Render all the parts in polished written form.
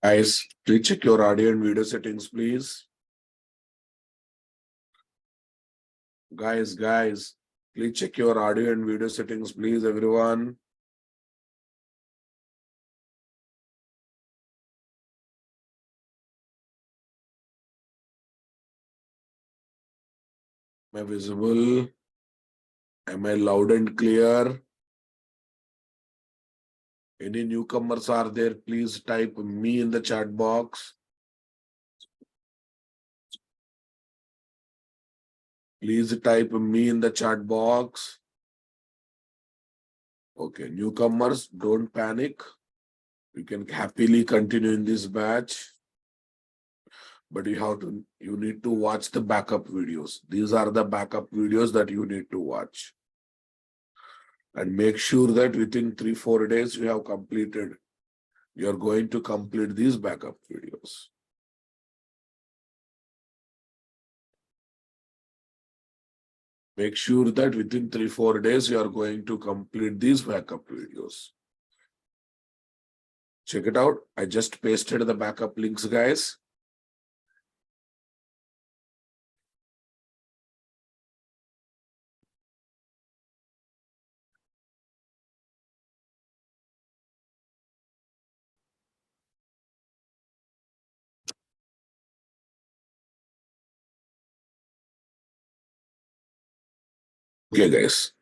Guys, please check your audio and video settings, please. Guys, please check your audio and video settings, please, everyone. Am I visible? Am I loud and clear? Any newcomers are there? Please type me in the chat box. Please type me in the chat box. Okay, newcomers, don't panic. You can happily continue in this batch. But you need to watch the backup videos. These are the backup videos that you need to watch. And make sure that within 3-4 days you have completed. You're going to complete these backup videos. Make sure that within 3-4 days you are going to complete these backup videos. Check it out. I just pasted the backup links, guys. Okay, guys.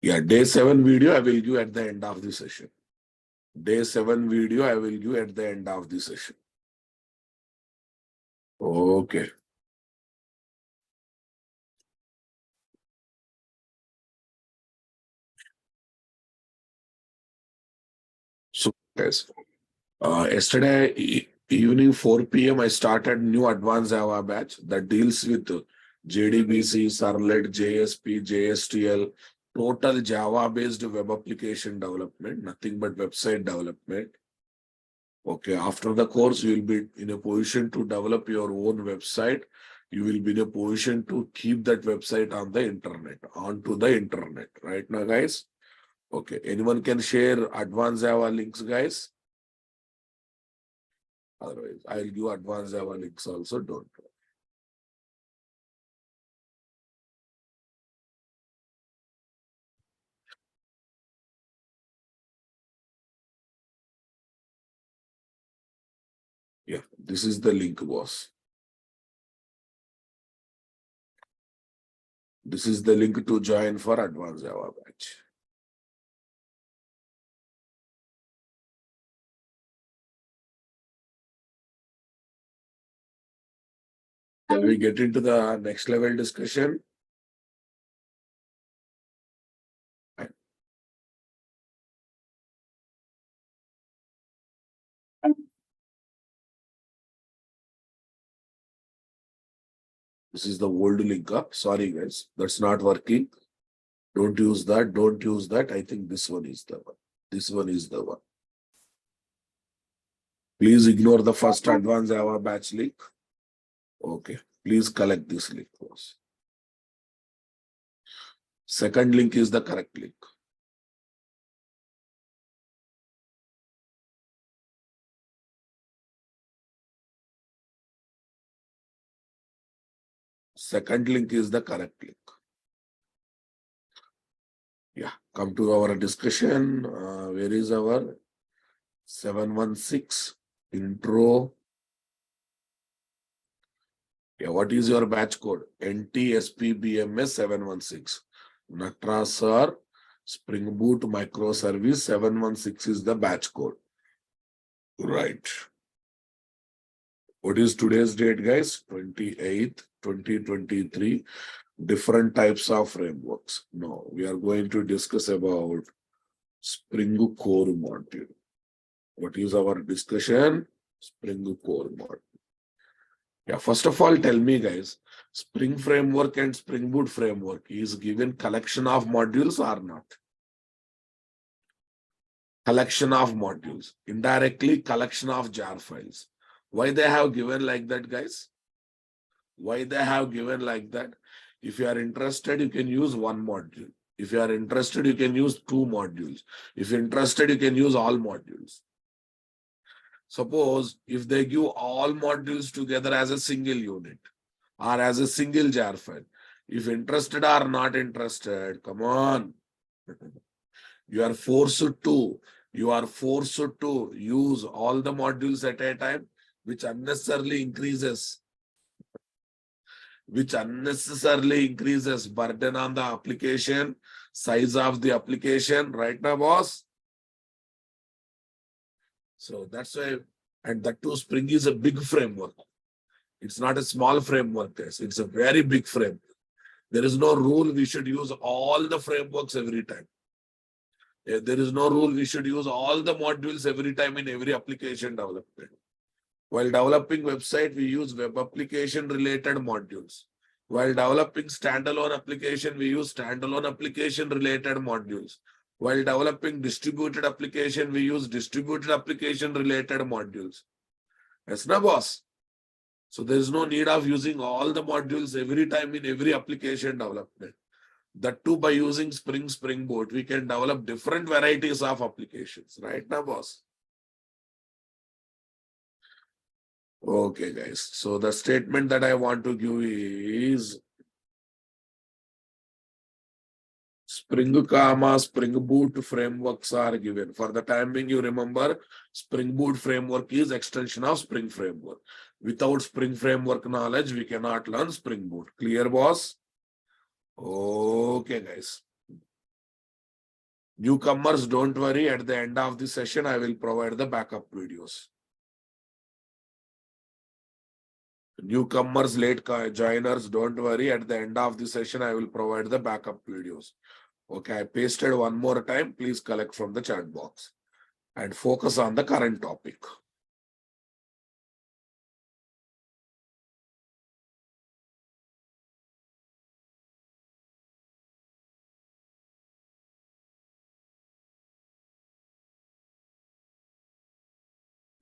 Yeah, day 7 video I will give at the end of the session. Day 7 video I will give at the end of the session. Okay. So, guys, yesterday evening 4 p.m. I started new advanced Java batch that deals with JDBC, Servlet, JSP, JSTL, total Java-based web application development, nothing but website development. Okay, after the course, you will be in a position to develop your own website. You will be in a position to keep that website on the internet, onto the internet. Right now, guys? Okay, anyone can share advanced Java links, guys? Otherwise, I'll give advanced Java links also, don't worry. Yeah, this is the link, boss. This is the link to join for advanced Java batch. Shall we get into the next level discussion? This is the old link up. Sorry, guys, that's not working. Don't use that. Don't use that. I think this one is the one. This one is the one. Please ignore the first advanced Java batch link. Okay. Please collect this link first. Second link is the correct link. Second link is the correct link. Yeah, come to our discussion. Where is our 716 intro? Yeah, what is your batch code? NTSPBMS 716. Natras sir, Spring Boot microservice 716 is the batch code. Right. What is today's date, guys? 28th, 2023. Different types of frameworks. No, we are going to discuss about Spring Core module. What is our discussion? Spring Core module. Yeah, first of all, tell me, guys, Spring Framework and Spring Boot Framework is given collection of modules or not? Collection of modules. Indirectly, collection of jar files. Why they have given like that, guys? Why they have given like that? If you are interested, you can use one module. If you are interested, you can use 2 modules. If you're interested, you can use all modules. Suppose if they give all modules together as a single unit or as a single jar file, if interested or not interested, come on. You are forced to use all the modules at a time, which unnecessarily increases burden on the application, size of the application, right now, boss? So that's why, and that too, Spring is a big framework. It's not a small framework, guys. It's a very big framework. There is no rule we should use all the frameworks every time. There is no rule we should use all the modules every time in every application development. While developing website, we use web application related modules. While developing standalone application, we use standalone application related modules. While developing distributed application, we use distributed application related modules. Yes, na boss? So there is no need of using all the modules every time in every application development. That too, by using Spring Boot, we can develop different varieties of applications, right now, boss? Okay, guys. So the statement that I want to give is Spring Boot frameworks are given. For the time being, you remember Spring Boot framework is extension of Spring Framework. Without Spring Framework knowledge, we cannot learn Spring Boot. Clear, boss? Okay, guys. Newcomers, don't worry. At the end of the session, I will provide the backup videos. Newcomers, late joiners, don't worry. At the end of the session, I will provide the backup videos. Okay, I pasted one more time. Please collect from the chat box and focus on the current topic.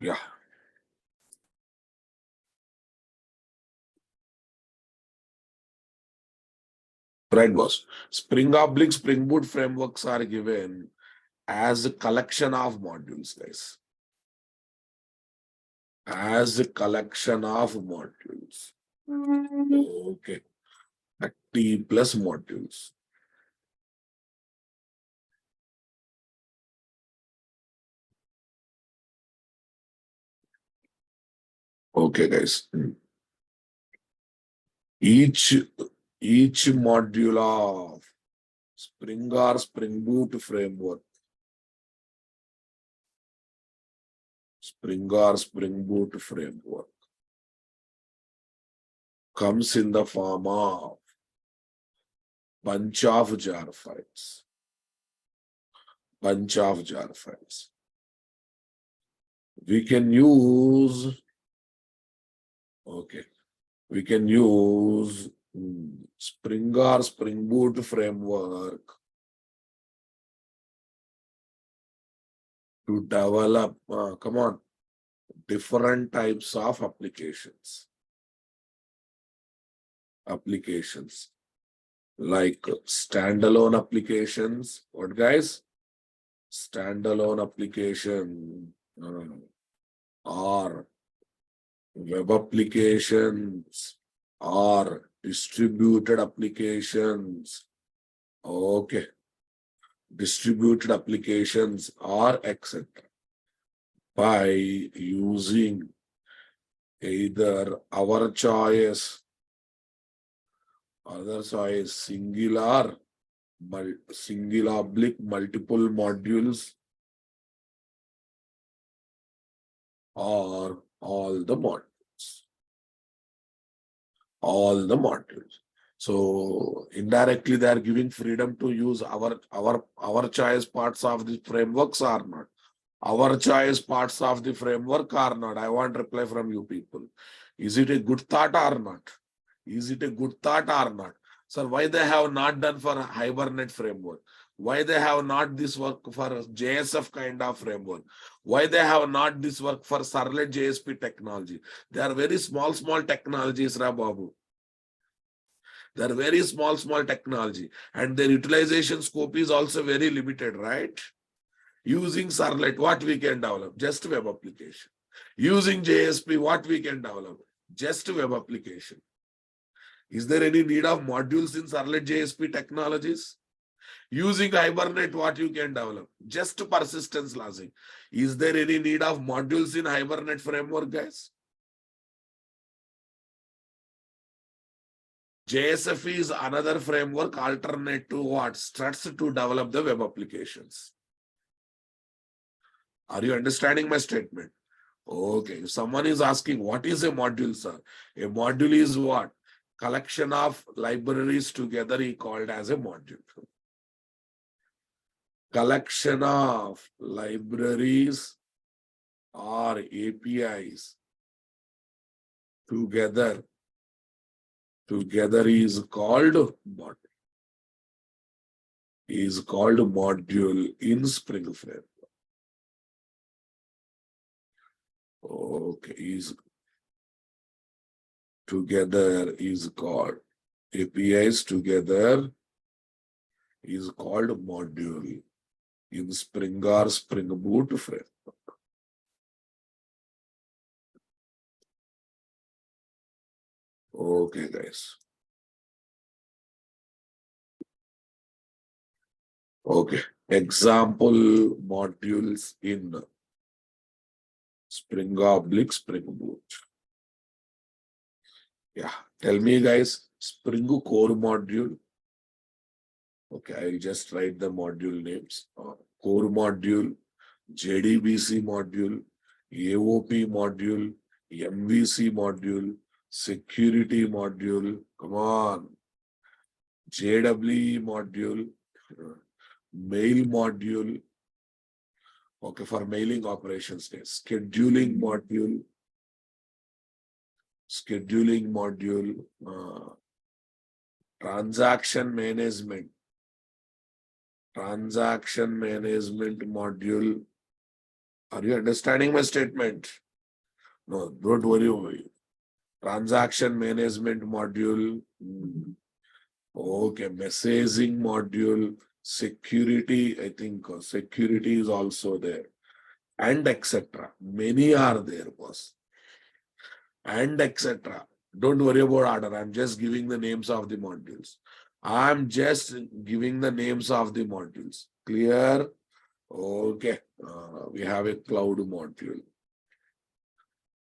Yeah. Right, boss. Spring Boot frameworks are given as a collection of modules, guys. As a collection of modules. Okay. 30 plus modules. Okay, guys. Each module of Spring Boot framework. Spring Boot framework comes in the form of bunch of jar files. We can use Spring Boot framework to develop, different types of applications. Like standalone applications. What, guys? Standalone application or web applications or distributed applications. Okay. Distributed applications or etc. By using either our choice, single multiple modules or all the modules. So indirectly they are giving freedom to use our choice parts of the frameworks or not. Our choice parts of the framework or not. I want reply from you people. Is it a good thought or not? Sir, why they have not done for Hibernate framework? Why they have not this work for JSF kind of framework? Why they have not this work for Servlet JSP technology? They are very small technologies, Babu. They are very small technology, and their utilization scope is also very limited, right? Using Servlet, what we can develop? Just web application. Using JSP, what we can develop? Just web application. Is there any need of modules in Servlet JSP technologies? Using Hibernate, what you can develop? Just persistence logic. Is there any need of modules in Hibernate framework, guys? JSF is another framework alternate to what? Struts to develop the web applications. Are you understanding my statement? Okay. If someone is asking, what is a module, sir? A module is what? Collection of libraries together he called as a module. Collection of libraries or APIs together is called module. Is called module in Spring Framework. Okay, is together is called APIs together is called module in Spring or Spring Boot framework. Okay, guys. Okay, example modules in Spring Boot. Yeah, tell me, guys, Spring core module. Okay, I'll just write the module names. Core module, JDBC module, AOP module, MVC module, security module. Come on. JWE module, mail module. Okay, for mailing operations, scheduling module, transaction management module. Are you understanding my statement? No, don't worry. Transaction management module. Okay, messaging module, security, I think security is also there, and etc. Many are there, boss. And etc. Don't worry about order. I'm just giving the names of the modules. I'm just giving the names of the modules. Clear? Okay. We have a cloud module.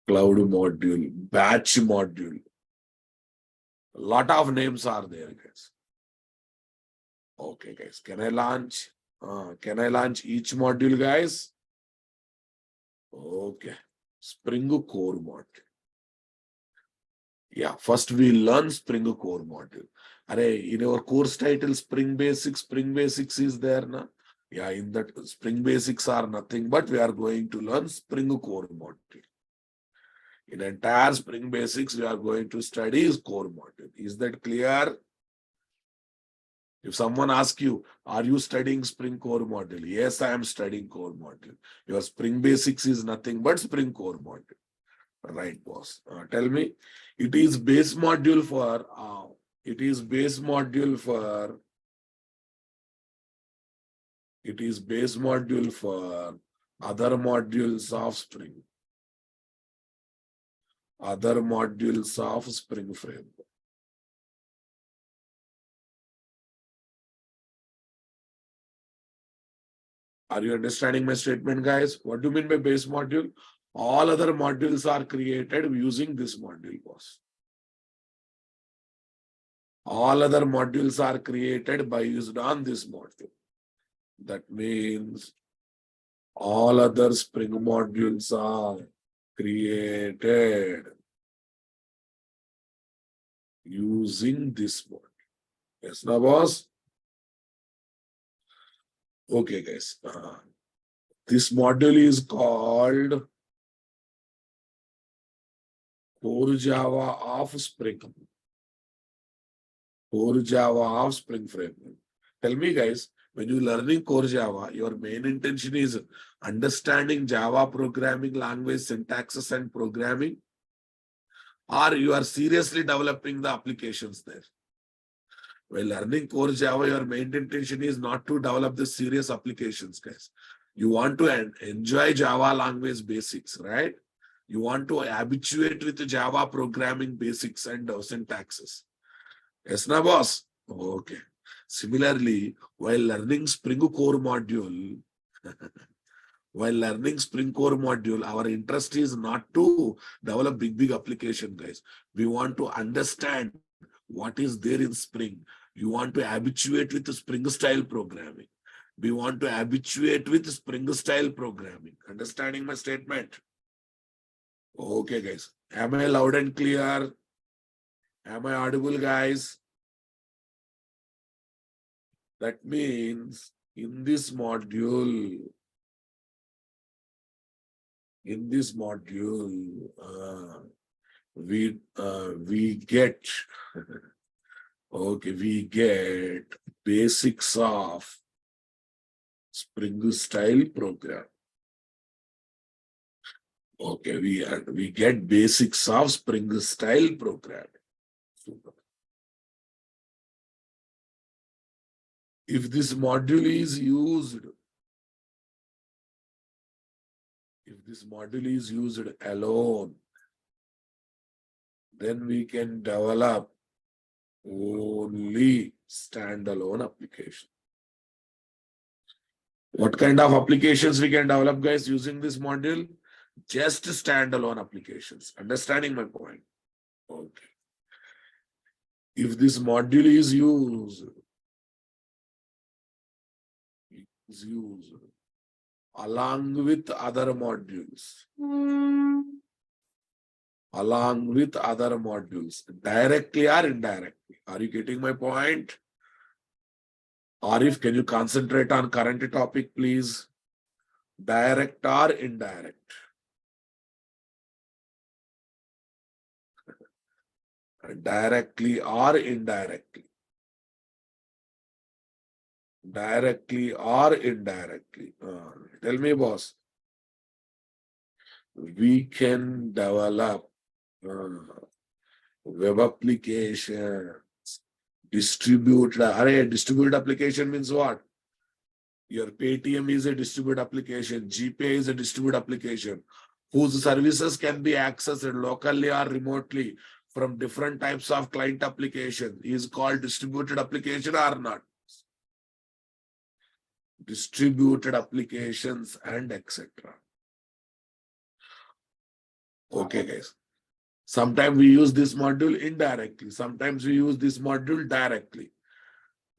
Batch module. A lot of names are there, guys. Okay, guys. Can I launch? Each module, guys? Okay. Spring core module. Yeah, first we learn Spring core module. In our course title, Spring Basics is there now. Yeah, in that Spring Basics are nothing but we are going to learn Spring core module. In entire Spring Basics, we are going to study is core module. Is that clear? If someone asks you, are you studying Spring core module? Yes, I am studying core module. Your Spring Basics is nothing but Spring core module. Right, boss. Tell me, it is base module for other modules of Spring. Other modules of Spring Framework. Are you understanding my statement, guys? What do you mean by base module? All other modules are created using this module, boss. All other modules are created by used on this module. That means all other Spring modules are created using this module. Yes, now, boss? Okay, guys. This module is called Core Java of Spring. Core Java of Spring Framework. Tell me, guys, when you're learning Core Java, your main intention is understanding Java programming language, syntaxes, and programming, or you are seriously developing the applications there? While learning Core Java, your main intention is not to develop the serious applications, guys. You want to enjoy Java language basics, right? You want to habituate with Java programming basics and syntaxes. Yes, na boss? Okay. Similarly, while learning Spring Core module, our interest is not to develop big application, guys. We want to understand what is there in Spring. You want to habituate with the Spring style programming. We want to habituate with Spring style programming. Understanding my statement? Okay, guys. Am I loud and clear? Am I audible, guys? That means in this module, we get okay, we get basics of Spring style program. Okay, we get basics of Spring style program. Super. If this module is used, alone, then we can develop only standalone application. What kind of applications we can develop, guys, using this module? Just standalone applications. Understanding my point? Okay. If this module is used along with other modules, directly or indirectly. Are you getting my point? Arif, can you concentrate on current topic, please? Direct or indirect? Directly or indirectly? Directly or indirectly? Tell me, boss. We can develop web applications, distributed application means what? Your Paytm is a distributed application, GPay is a distributed application, whose services can be accessed locally or remotely from different types of client application. Is called distributed application or not? Distributed applications and etc. Okay, guys. Sometimes we use this module indirectly. Sometimes we use this module directly.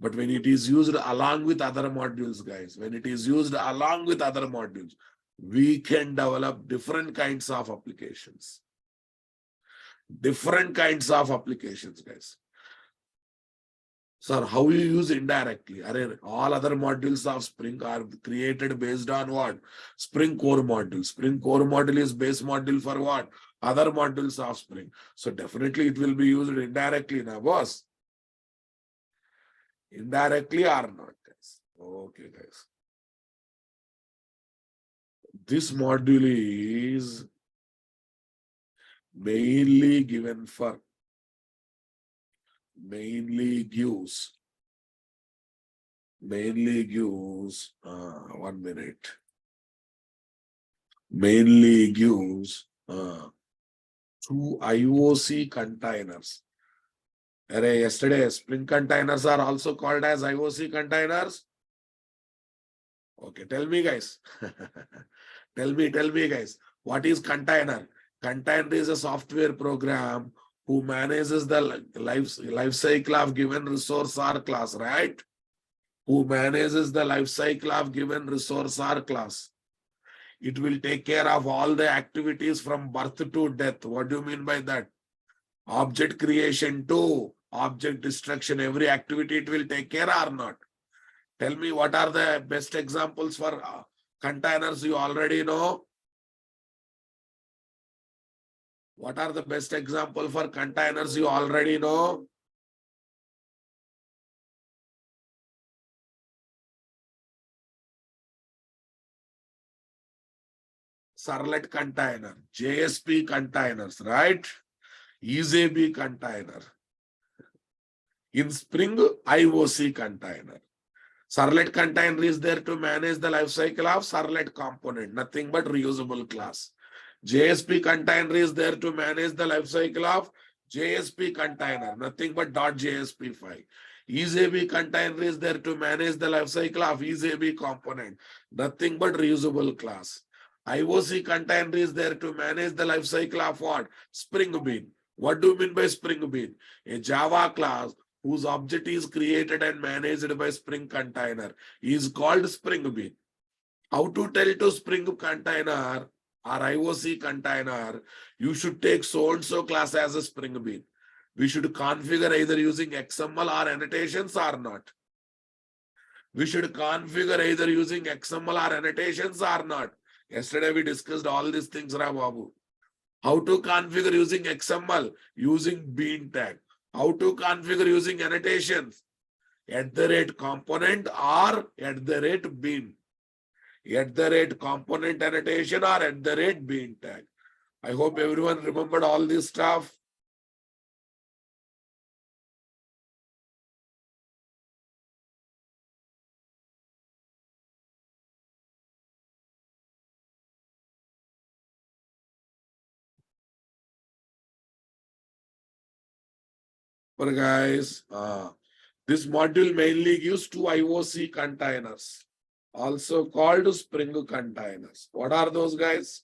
But when it is used along with other modules, guys, we can develop different kinds of applications. Guys. Sir, how you use indirectly? All other modules of Spring are created based on what? Spring Core module. Spring Core module is base module for what? Other modules of Spring. So definitely it will be used indirectly now, boss. Indirectly or not, guys? Okay, guys. This module is mainly gives 1 minute. Mainly gives 2 IOC containers. Yesterday, Spring containers are also called as IOC containers. Okay, tell me, guys. tell me, guys. What is container? Container is a software program who manages the life cycle of given resource or class, right? Who manages the life cycle of given resource or class. It will take care of all the activities from birth to death. What do you mean by that? Object creation to object destruction, every activity it will take care or not? Tell me, what are the best examples for containers you already know? What are the best example for containers you already know? Servlet container, JSP containers, right? EasyB container. In Spring, IOC container. Servlet container is there to manage the life cycle of Servlet component, nothing but reusable class. JSP container is there to manage the life cycle of JSP container, nothing but .JSP file. EaseAB container is there to manage the life cycle of EaseAB component, nothing but reusable class. IOC container is there to manage the life cycle of what? Spring Bean. What do you mean by Spring Bean? A Java class whose object is created and managed by Spring container is called Spring Bean. How to tell to Spring container or IOC container, you should take so-and-so class as a Spring Bean. We should configure either using XML or annotations or not. We should configure either using XML or annotations or not. Yesterday we discussed all these things, Babu. How to configure using XML, using bean tag. How to configure using annotations, @component or @bean. @component annotation or @bean tag. I hope everyone remembered all this stuff. But guys, this module mainly gives two IOC containers, also called Spring containers. What are those, guys?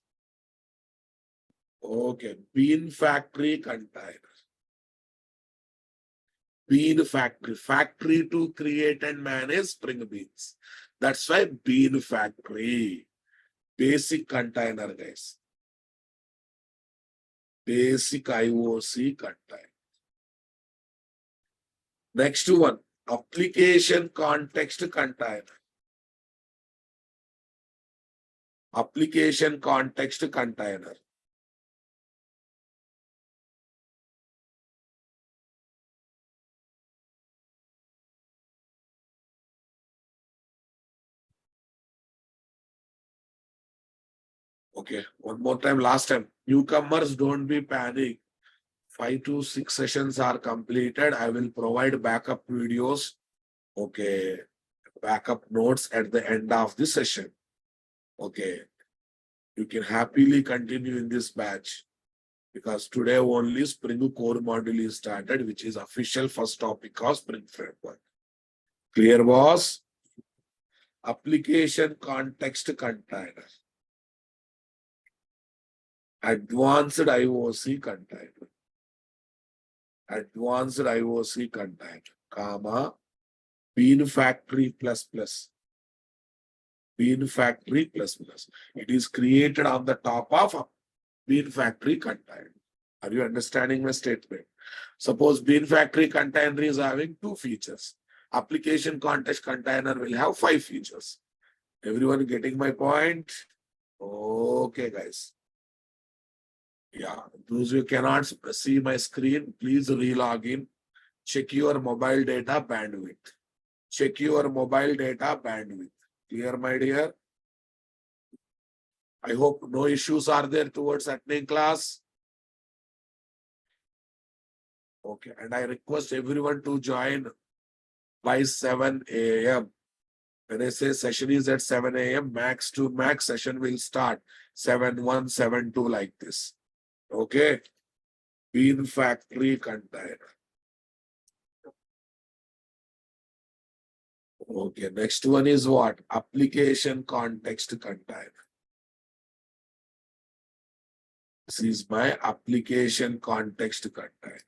Okay, Bean Factory container. Bean Factory, factory to create and manage Spring Beans. That's why Bean Factory. Basic container, guys. Basic IOC container. Next one, application context container. Application context container. Okay, one more time, last time. Newcomers, don't be panic. 5 to 6 sessions are completed. I will provide backup videos. Okay, backup notes at the end of the session. Okay, you can happily continue in this batch because today only Spring core module is started, which is official first topic of Spring Framework. Clear, boss? Application context container. Advanced IOC container. Advanced IOC container, comma, Bean Factory ++. Bean Factory ++. It is created on the top of Bean Factory container. Are you understanding my statement? Suppose Bean Factory container is having 2 features. Application context container will have 5 features. Everyone getting my point? Okay, guys. Yeah, those who cannot see my screen, please re-log in. Check your mobile data bandwidth. Check your mobile data bandwidth. Clear, my dear? I hope no issues are there towards attending class. Okay, and I request everyone to join by 7 a.m. When I say session is at 7 a.m., max to max session will start 7:1, 7:2 like this. Okay, Bean Factory container. Okay, next one is what? Application context container. This is my application context container.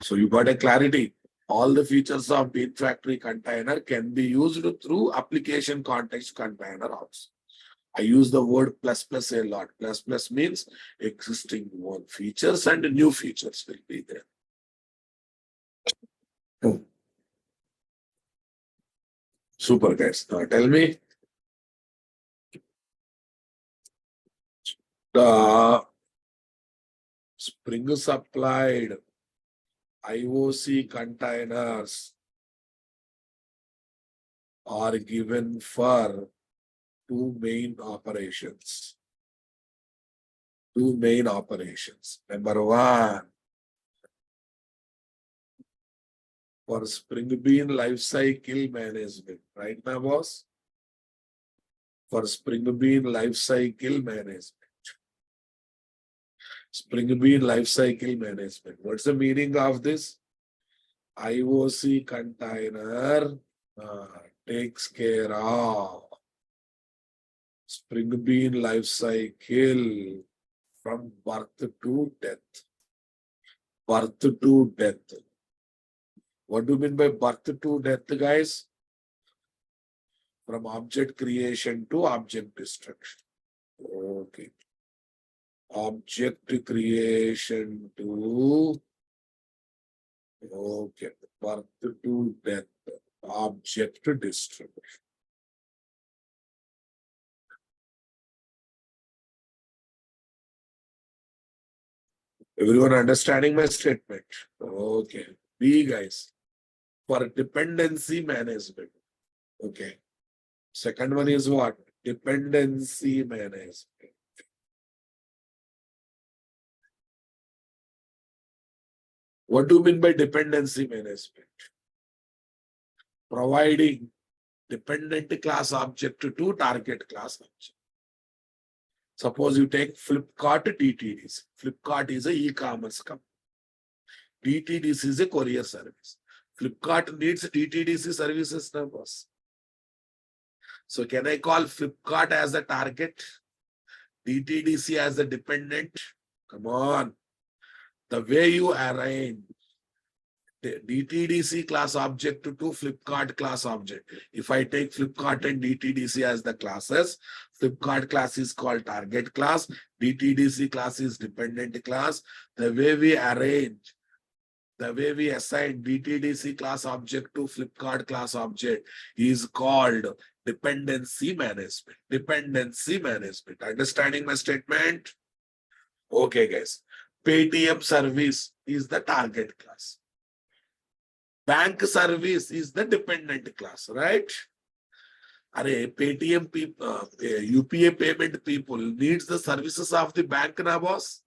So you got a clarity. All the features of Bean Factory container can be used through application context container also. I use the word ++ a lot. ++ means existing one features and new features will be there. Super, guys. Now tell me. The Spring supplied IOC containers are given for 2 main operations. 2 main operations. Number 1, for Spring Bean life cycle management. Right now, boss? For Spring Bean life cycle management. Spring Bean life cycle management. What's the meaning of this? IOC container takes care of Spring Bean life cycle from birth to death. Birth to death. What do you mean by birth to death, guys? From object creation to object destruction. Okay. Object creation to, okay, birth to death, object destruction. Everyone understanding my statement? Okay. B, guys, for dependency management. Okay. Second one is what? Dependency management. What do you mean by dependency management? Providing dependent class object to target class object. Suppose you take Flipkart DTDC. Flipkart is a e-commerce company. DTDC is a courier service. Flipkart needs DTDC services now, boss. So can I call Flipkart as a target? DTDC as a dependent? Come on. The way you arrange the DTDC class object to Flipkart class object. If I take Flipkart and DTDC as the classes, Flipkart class is called target class, DTDC class is dependent class. The way we arrange, the way we assign DTDC class object to Flipkart class object is called dependency management. Dependency management. Understanding my statement? Okay, guys. Paytm service is the target class. Bank service is the dependent class, right? Paytm people, UPA payment people needs the services of the bank now, boss.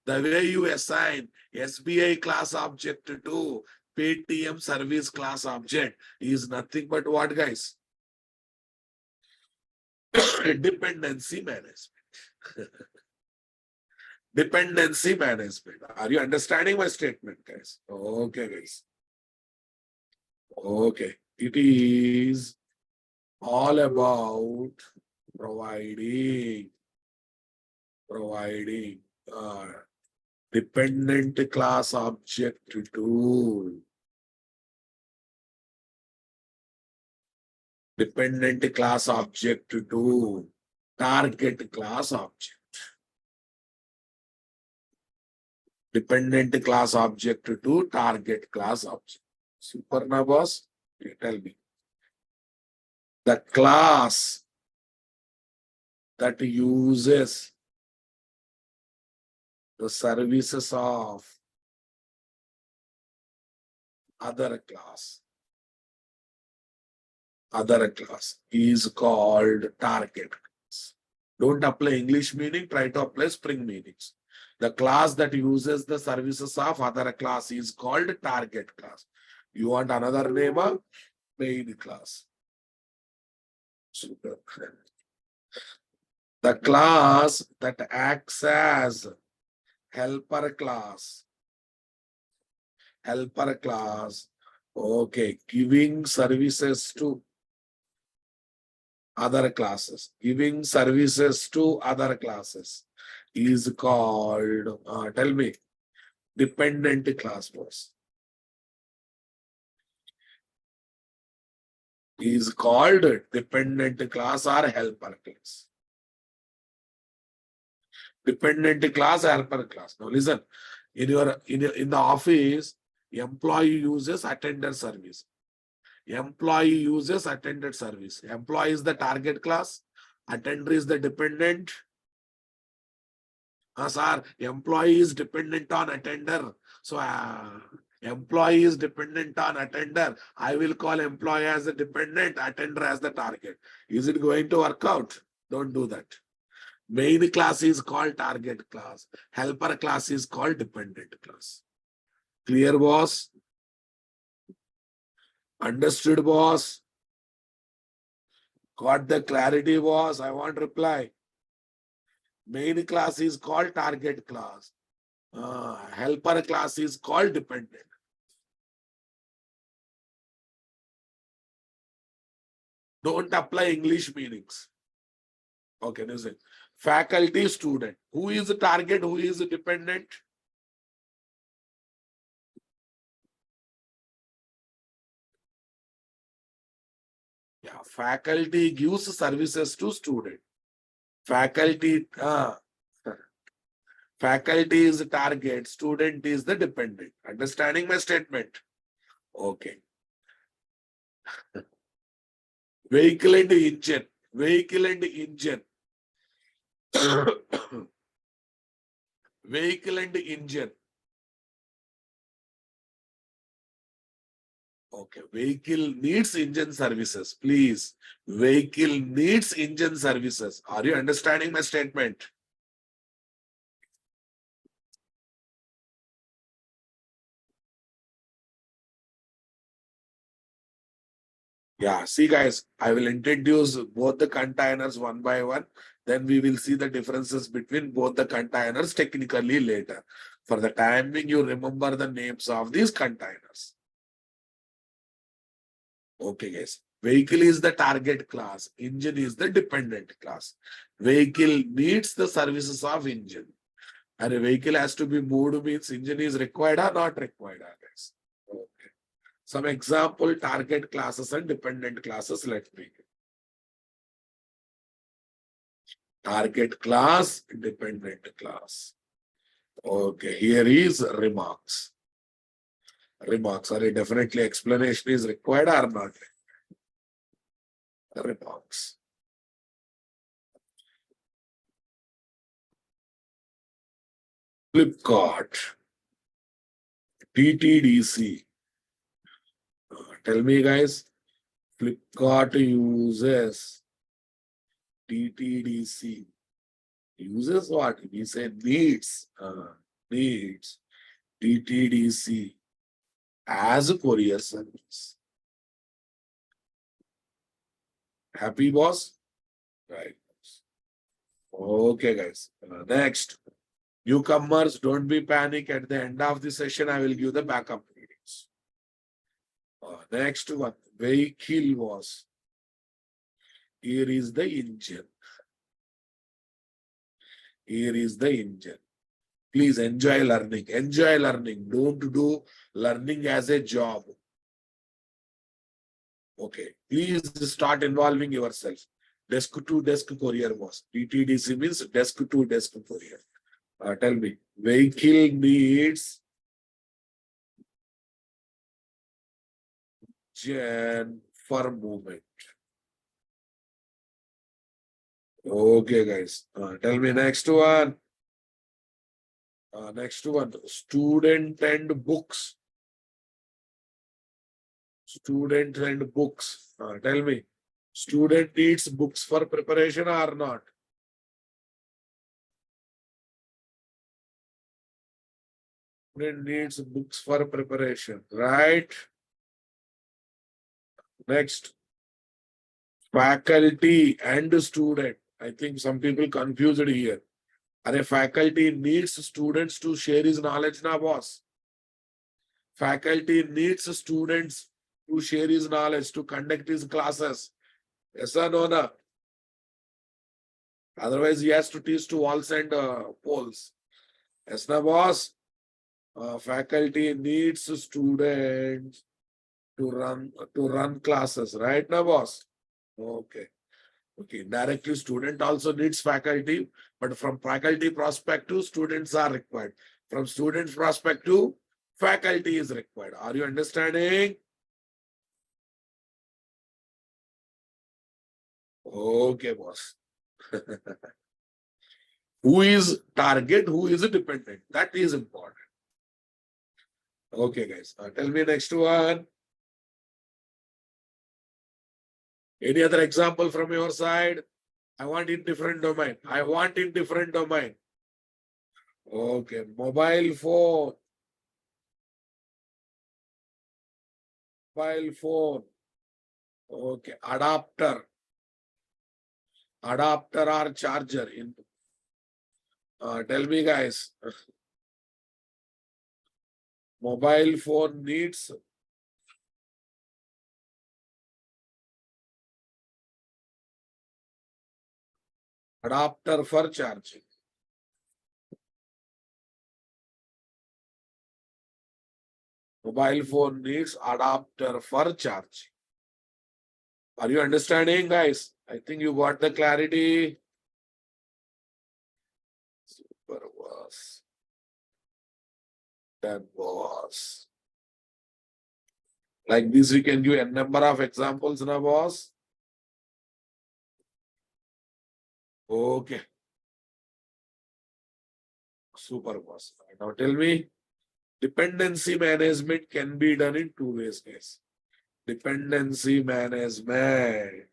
The way you assign SBI class object to Paytm service class object is nothing but what, guys? Dependency management. Dependency management. Are you understanding my statement, guys? Okay, guys. Okay. It is all about providing dependent class object to dependent class object to target class object. Dependent class object to target class object. Super na, boss? Okay, tell me. The class that uses the services of other class is called target class. Don't apply English meaning, try to apply Spring meanings. The class that uses the services of other class is called target class. You want another name? Main class. Super. The class that acts as helper class. Okay, giving services to other classes. Giving services to other classes is called, tell me, dependent class, boss. Is called dependent class or helper class. Dependent class, helper class. Now listen, in the office, employee uses attendant service. Employee uses attendant service. Employee is the target class. Attender is the dependent. Sir, employee is dependent on attender. So employee is dependent on attender. I will call employee as a dependent, attender as the target. Is it going to work out? Don't do that. Main class is called target class. Helper class is called dependent class. Clear, boss? Understood, boss? Got the clarity, boss? I want reply. Main class is called target class. Helper class is called dependent. Don't apply English meanings. Okay, listen. Faculty, student. Who is the target? Who is the dependent? Yeah, faculty gives services to student. Faculty, faculty is the target, student is the dependent. Understanding my statement? Okay. Vehicle and engine. Vehicle and engine. Vehicle and engine. Okay. Vehicle needs engine services. Please. Vehicle needs engine services. Are you understanding my statement? Yeah, see guys, I will introduce both the containers one by one. Then we will see the differences between both the containers technically later. For the time being, you remember the names of these containers. Okay, guys. Vehicle is the target class. Engine is the dependent class. Vehicle needs the services of engine. And a vehicle has to be moved means engine is required or not required, guys. Okay. Some example target classes and dependent classes. Let me. Target class, dependent class. Okay, here is remarks. Remarks. Are definitely explanation is required or not? Remarks. Flipkart. TTDC. Tell me guys, Flipkart uses TTDC. Uses what? We say needs. Needs TTDC as a courier service. Happy, boss? Right. Okay, guys. Next. Newcomers, don't be panic. At the end of the session, I will give the backup readings. Next one. Vehicle was. Here is the engine. Here is the engine. Please enjoy learning. Enjoy learning. Don't do learning as a job. Okay. Please start involving yourself. Desk to desk courier was. TTDC means desk to desk courier. Tell me. Vehicle needs engine for movement. Okay, guys. Tell me next one. Next one. Student and books. Student and books. Tell me. Student needs books for preparation or not? Student needs books for preparation, right? Next. Faculty and student. I think some people confused here. Are faculty needs students to share his knowledge, na boss? Faculty needs students to share his knowledge, to conduct his classes. Yes or no, na? Otherwise, he has to teach to walls and poles. Yes, na boss? Faculty needs students to run classes, right, na boss? Okay. Okay, directly student also needs faculty, but from faculty perspective, students are required. From students perspective, faculty is required. Are you understanding? Okay, boss. Who is target? Who is dependent? That is important. Okay, guys. Tell me next one. Any other example from your side? I want in different domain. I want in different domain. Okay, mobile phone. mobile phone. Okay, adapter or charger in. Tell me, guys. Mobile phone needs adapter for charging. Mobile phone needs adapter for charging. Are you understanding, guys? I think you got the clarity. Super was. That was. Like this, we can give a number of examples now, boss. Okay. Super boss. Now tell me, dependency management can be done in two ways, guys. Dependency management.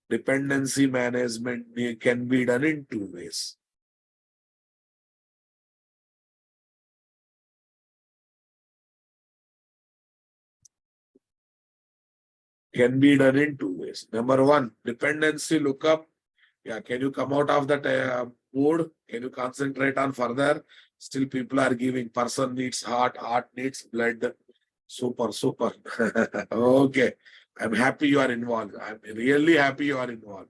Dependency management can be done in two ways. Can be done in two ways. Number one, dependency lookup. Yeah, can you come out of that mood? Can you concentrate on further? Still, people are giving person needs heart, heart needs blood. Super, super. Okay. I'm happy you are involved. I'm really happy you are involved.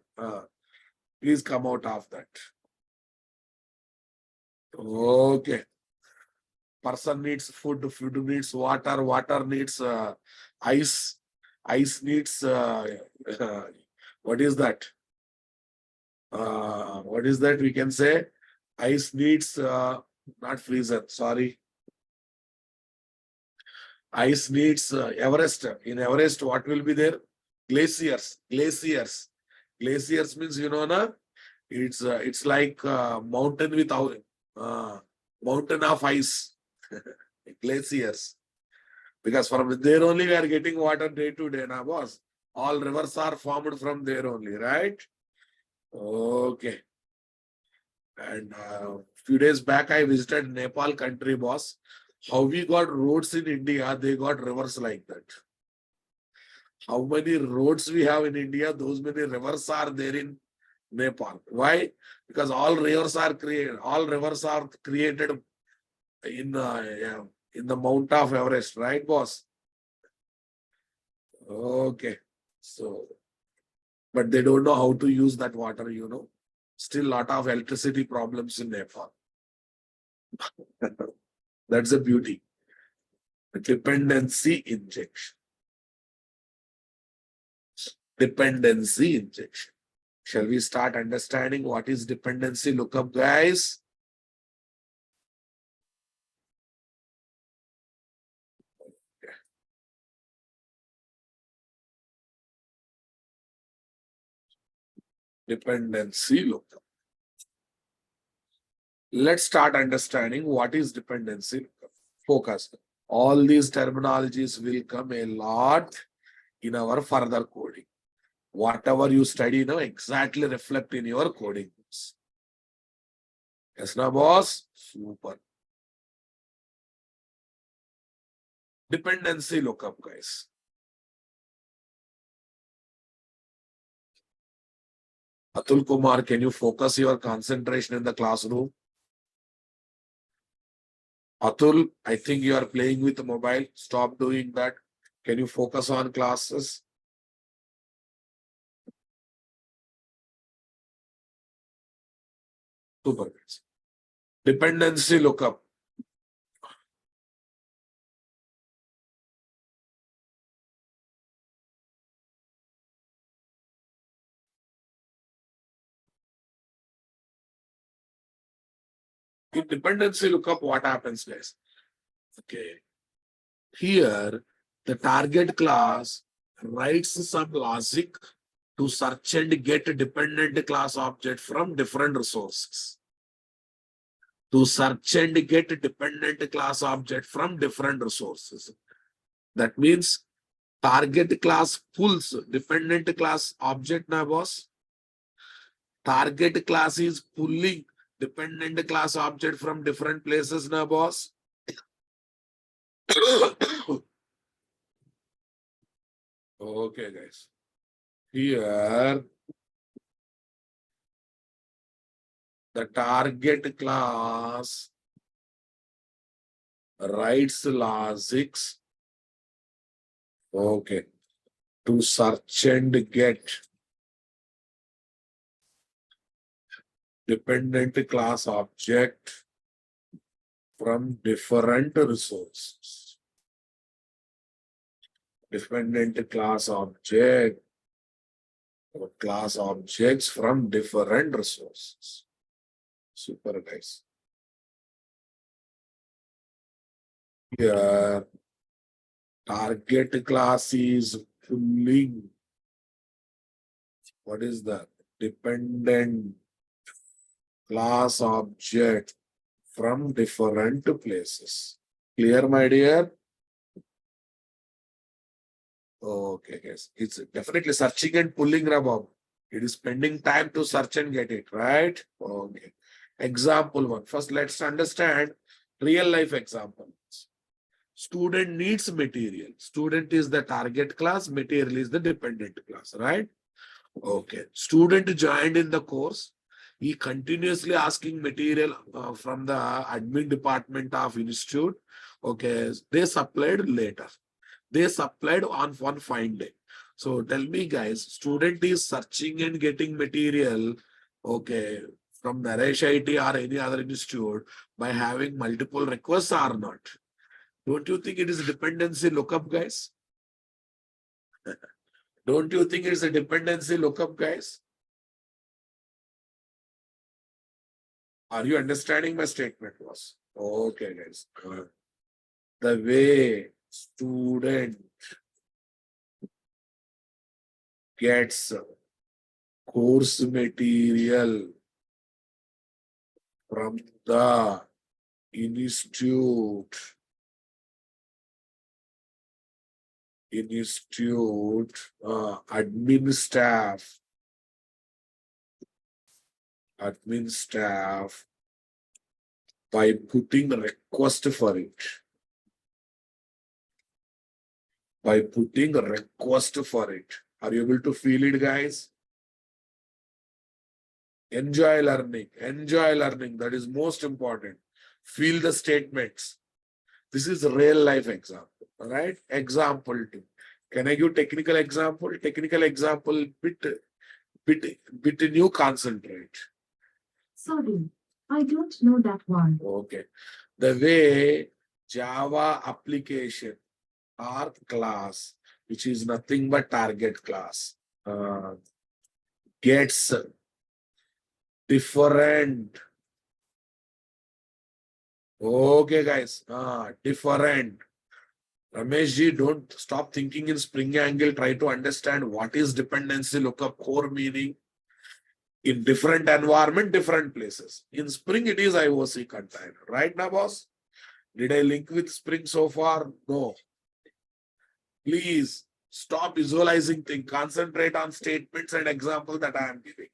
Please come out of that. Okay. Person needs food, food needs water, water needs ice, ice needs what is that? What is that we can say? Ice needs not freezer, sorry. Ice needs Everest. In Everest, what will be there? Glaciers. Glaciers. Glaciers means, you know, na? It's like mountain without mountain of ice. Glaciers. Because from there only we are getting water day to day, na boss. All rivers are formed from there only, right? Okay. And few days back, I visited Nepal country, boss. How we got roads in India, they got rivers like that. How many roads we have in India, those many rivers are there in Nepal. Why? Because all rivers are created in the Mount of Everest, right, boss? Okay. So, but they don't know how to use that water, you know. Still lot of electricity problems in Nepal. That's the beauty. Dependency injection. Dependency injection. Shall we start understanding what is dependency lookup, guys? Dependency lookup. Let's start understanding what is dependency lookup. Focus. All these terminologies will come a lot in our further coding. Whatever you study now exactly reflect in your coding books. Yes, now, boss? Super. Dependency lookup, guys. Atul Kumar, can you focus your concentration in the classroom? Atul, I think you are playing with the mobile. Stop doing that. Can you focus on classes? Super. Dependency lookup. In dependency lookup, what happens, guys? Okay. Here, the target class writes some logic to search and get a dependent class object from different resources. To search and get a dependent class object from different resources. That means target class pulls dependent class object, na boss. Target class is pulling dependent class object from different places, na boss. Okay, guys. Here, the target class writes logics. Okay. To search and get dependent class object from different resources. Dependent class object or class objects from different resources. Super, guys. Here, target class is pulling. What is that? Dependent class object from different places. Clear, my dear? Okay, guys. It's definitely searching and pulling, Rabab. It is spending time to search and get it, right? Okay. Example one. First, let's understand real life examples. Student needs material. Student is the target class, material is the dependent class, right? Okay. Student joined in the course. He continuously asking material from the admin department of institute. Okay. They supplied later. They supplied on one fine day. So tell me, guys, student is searching and getting material, okay, from Naresh IT or any other institute by having multiple requests or not? Don't you think it is a dependency lookup, guys? Don't you think it's a dependency lookup, guys? Are you understanding my statement was? Okay, guys. The way student gets course material from the institute admin staff by putting a request for it. By putting a request for it. Are you able to feel it, guys? Enjoy learning. Enjoy learning. That is most important. Feel the statements. This is a real life example. All right. Example 2. Can I give technical example? Technical example bit new concentrate. Sorry, I don't know that one. Okay. The way Java application or class, which is nothing but target class, gets different. Okay, guys. Different. Ramesh ji, don't stop thinking in Spring Angle. Try to understand what is dependency lookup core meaning in different environment, different places. In Spring, it is IOC container. Right now, boss? Did I link with Spring so far? No. Please stop visualizing things. Concentrate on statements and examples that I am giving.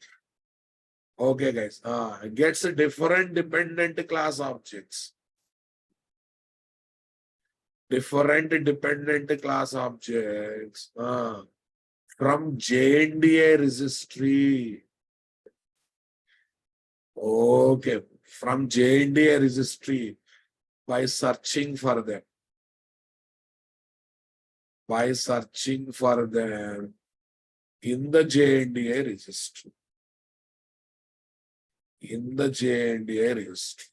Okay, guys. It gets a different dependent class objects. Different dependent class objects from JNDA registry. Okay, from JNDA registry by searching for them. By searching for them in the JNDA registry. In the JNDA registry.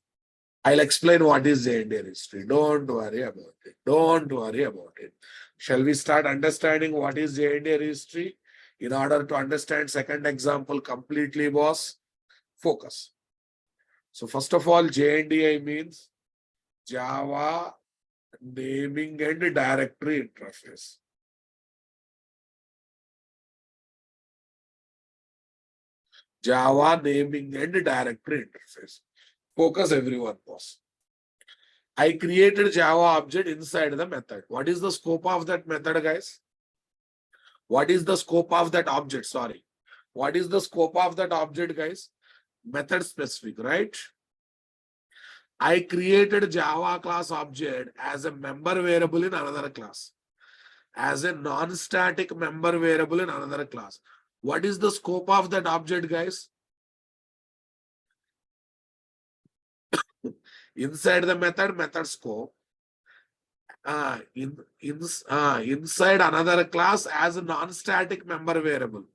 I'll explain what is JNDA registry. Don't worry about it. Don't worry about it. Shall we start understanding what is JNDA registry? In order to understand second example completely, boss, focus. So first of all, JNDI means Java naming and directory interface. Java naming and directory interface. Focus everyone, boss. I created Java object inside the method. What is the scope of that method, guys? What is the scope of that object? Sorry. What is the scope of that object, guys? Method specific, right? I created Java class object as a member variable in another class. as a non-static member variable in another class. What is the scope of that object, guys? Inside the method scope. Inside another class as a non-static member variable.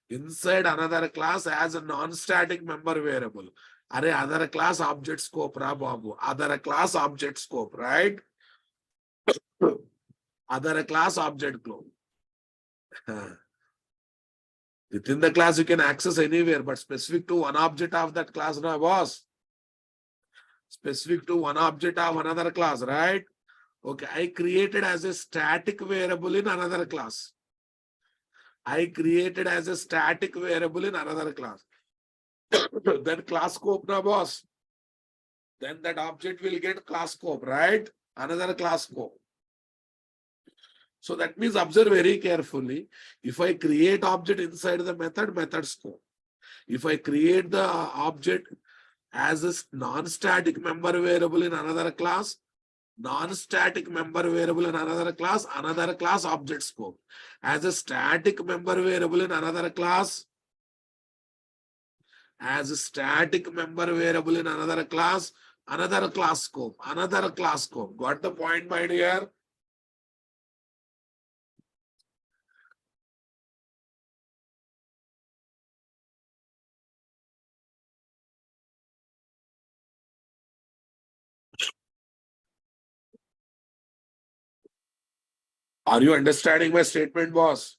Inside another class as a non-static member variable. Array other class object scope, ra babu. Other class object scope, right? Other class object scope. Within the class, you can access anywhere, but specific to one object of that class, na boss. Specific to one object of another class, right? Okay, I created as a static variable in another class. I created as a static variable in another class. Then class scope, na boss. Then that object will get class scope, right? Another class scope. So that means observe very carefully. If I create object inside the method scope. If I create the object as a non-static member variable in another class, non-static member variable in another class object scope. As a static member variable in another class, as a static member variable in another class scope, another class scope. Got the point, my dear? Are you understanding my statement, boss?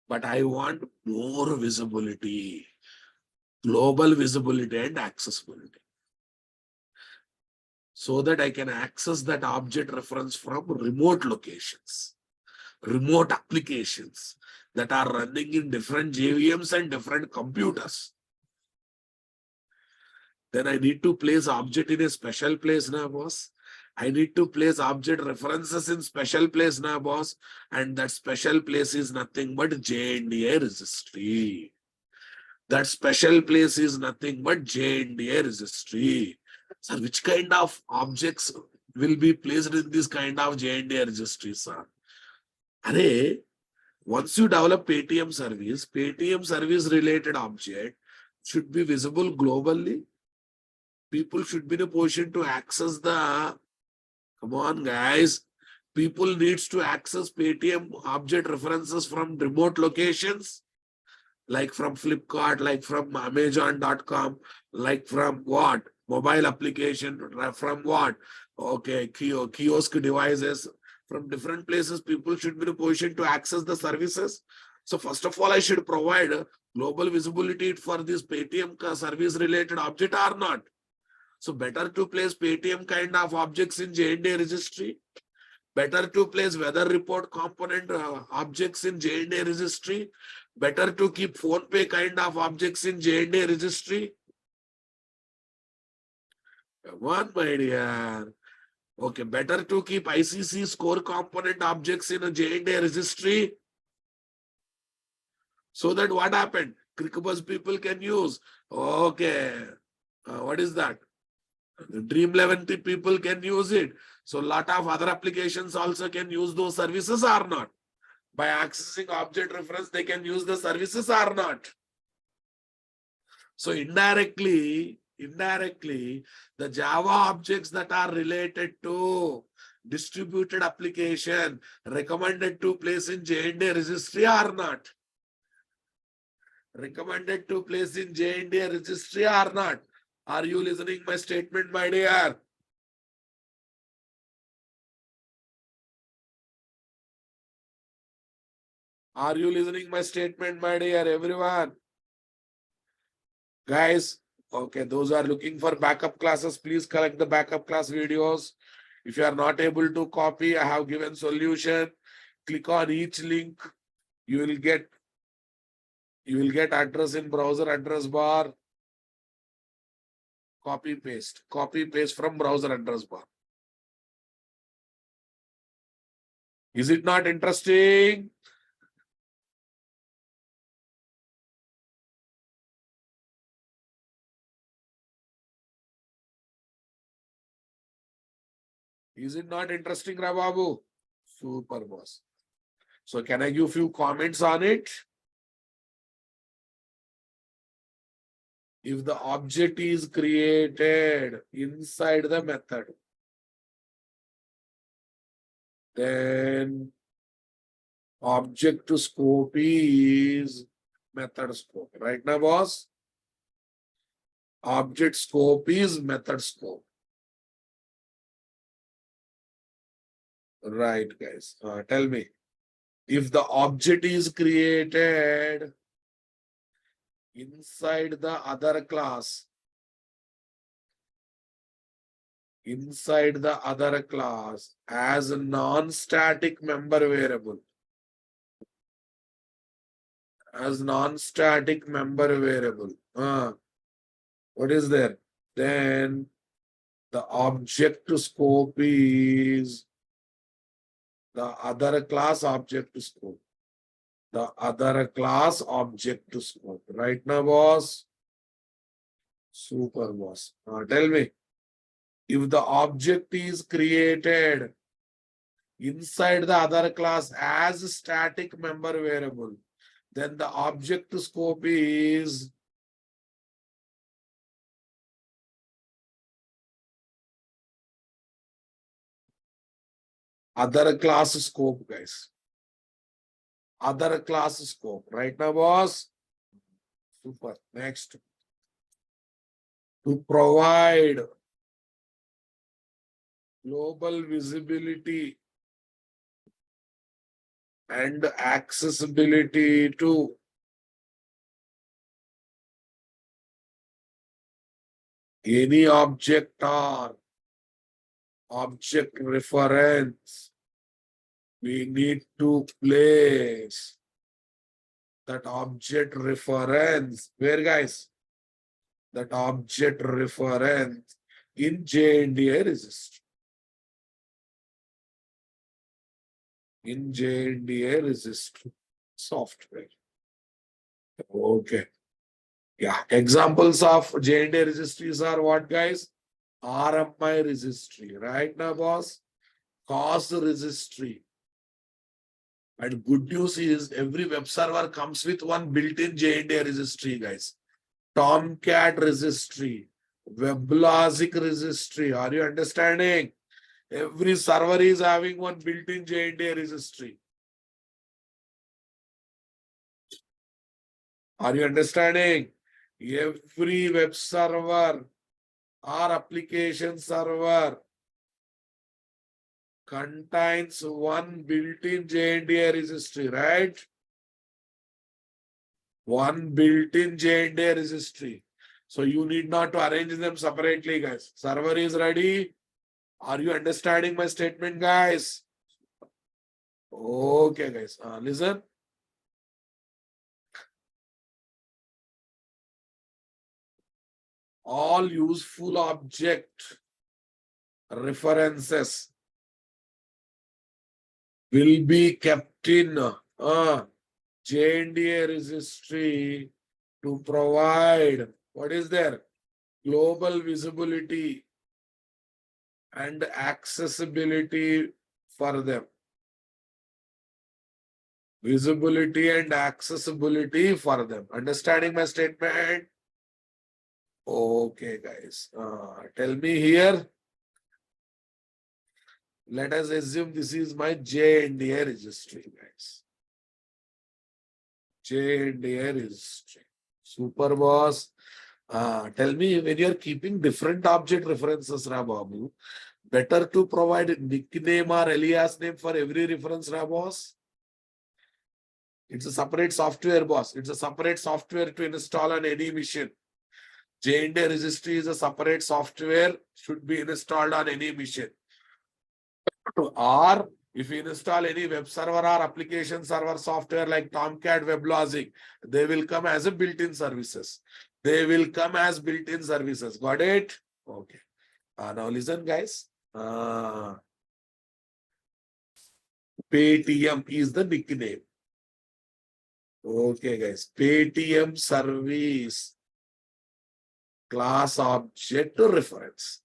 But I want more visibility, global visibility and accessibility, so that I can access that object reference from remote locations, remote applications that are running in different JVMs and different computers. Then I need to place object in a special place, na boss. I need to place object references in special place, na boss. And that special place is nothing but JNDA registry. That special place is nothing but JNDA registry. Sir, which kind of objects will be placed in this kind of JNDA registry, sir? Array, once you develop Paytm service related object should be visible globally. People should be in a position to access the, come on guys, people needs to access Paytm object references from remote locations, like from Flipkart, like from Amazon.com, like from what? Mobile application, from what? Okay, kiosk devices, from different places, people should be in a position to access the services. So first of all, I should provide global visibility for this Paytm service related object or not. So better to place Paytm kind of objects in JNDA registry. Better to place weather report component objects in JNDA registry. Better to keep PhonePe kind of objects in JNDA registry. Come on, my dear. Okay, better to keep ICC score component objects in a JNDA registry. So that what happened? ClickBuzz people can use. Okay. What is that? Dream11 people can use it. So a lot of other applications also can use those services or not. By accessing object reference, they can use the services or not. So indirectly, the Java objects that are related to distributed application recommended to place in JNDA registry or not. Recommended to place in JNDA registry or not. Are you listening my statement, my dear? Are you listening my statement, my dear everyone? Guys, okay, those are looking for backup classes, please collect the backup class videos. If you are not able to copy, I have given solution. Click on each link. You will get address in browser address bar. Copy paste from browser address bar. Is it not interesting? Is it not interesting, Rababu? Super boss. So can I give few comments on it? If the object is created inside the method, then object to scope is method scope. Right now, boss? Object scope is method scope. Right, guys. Tell me. If the object is created inside the other class, as a non-static member variable, what is there? Then the object scope is the other class object scope. Right now, boss? Super boss. Tell me, if the object is created inside the other class as a static member variable, then the object scope is other class scope, guys. Other class scope. Right now, boss? Super. Next. To provide global visibility and accessibility to any object or object reference, we need to place that object reference. Where, guys? That object reference in JNDA registry. In JNDA registry software. Okay. Yeah. Examples of JNDA registries are what, guys? RMI registry. Right now, boss? Cost registry. And good news is every web server comes with one built-in JNDA registry, guys. Tomcat registry, WebLogic registry. Are you understanding? Every server is having one built-in JNDA registry. Are you understanding? Every web server or application server contains one built-in JNDA registry, right? One built-in JNDA registry. So you need not to arrange them separately, guys. Server is ready. Are you understanding my statement, guys? Okay, guys. Listen. All useful object references will be kept in JNDA registry to provide, what is there? Global visibility and accessibility for them. Visibility and accessibility for them. Understanding my statement? Okay, guys. Tell me here. Let us assume this is my JNDA registry, guys. JNDA registry. Super boss. Tell me, when you are keeping different object references, Rababu, better to provide nickname or alias name for every reference, boss? It's a separate software, boss. It's a separate software to install on any machine. JNDA registry is a separate software, should be installed on any machine. Or if you install any web server or application server software like Tomcat, WebLogic, they will come as a built-in services. They will come as built-in services. Got it? Okay. Now listen, guys. Paytm is the nickname. Okay, guys. Paytm service class object reference.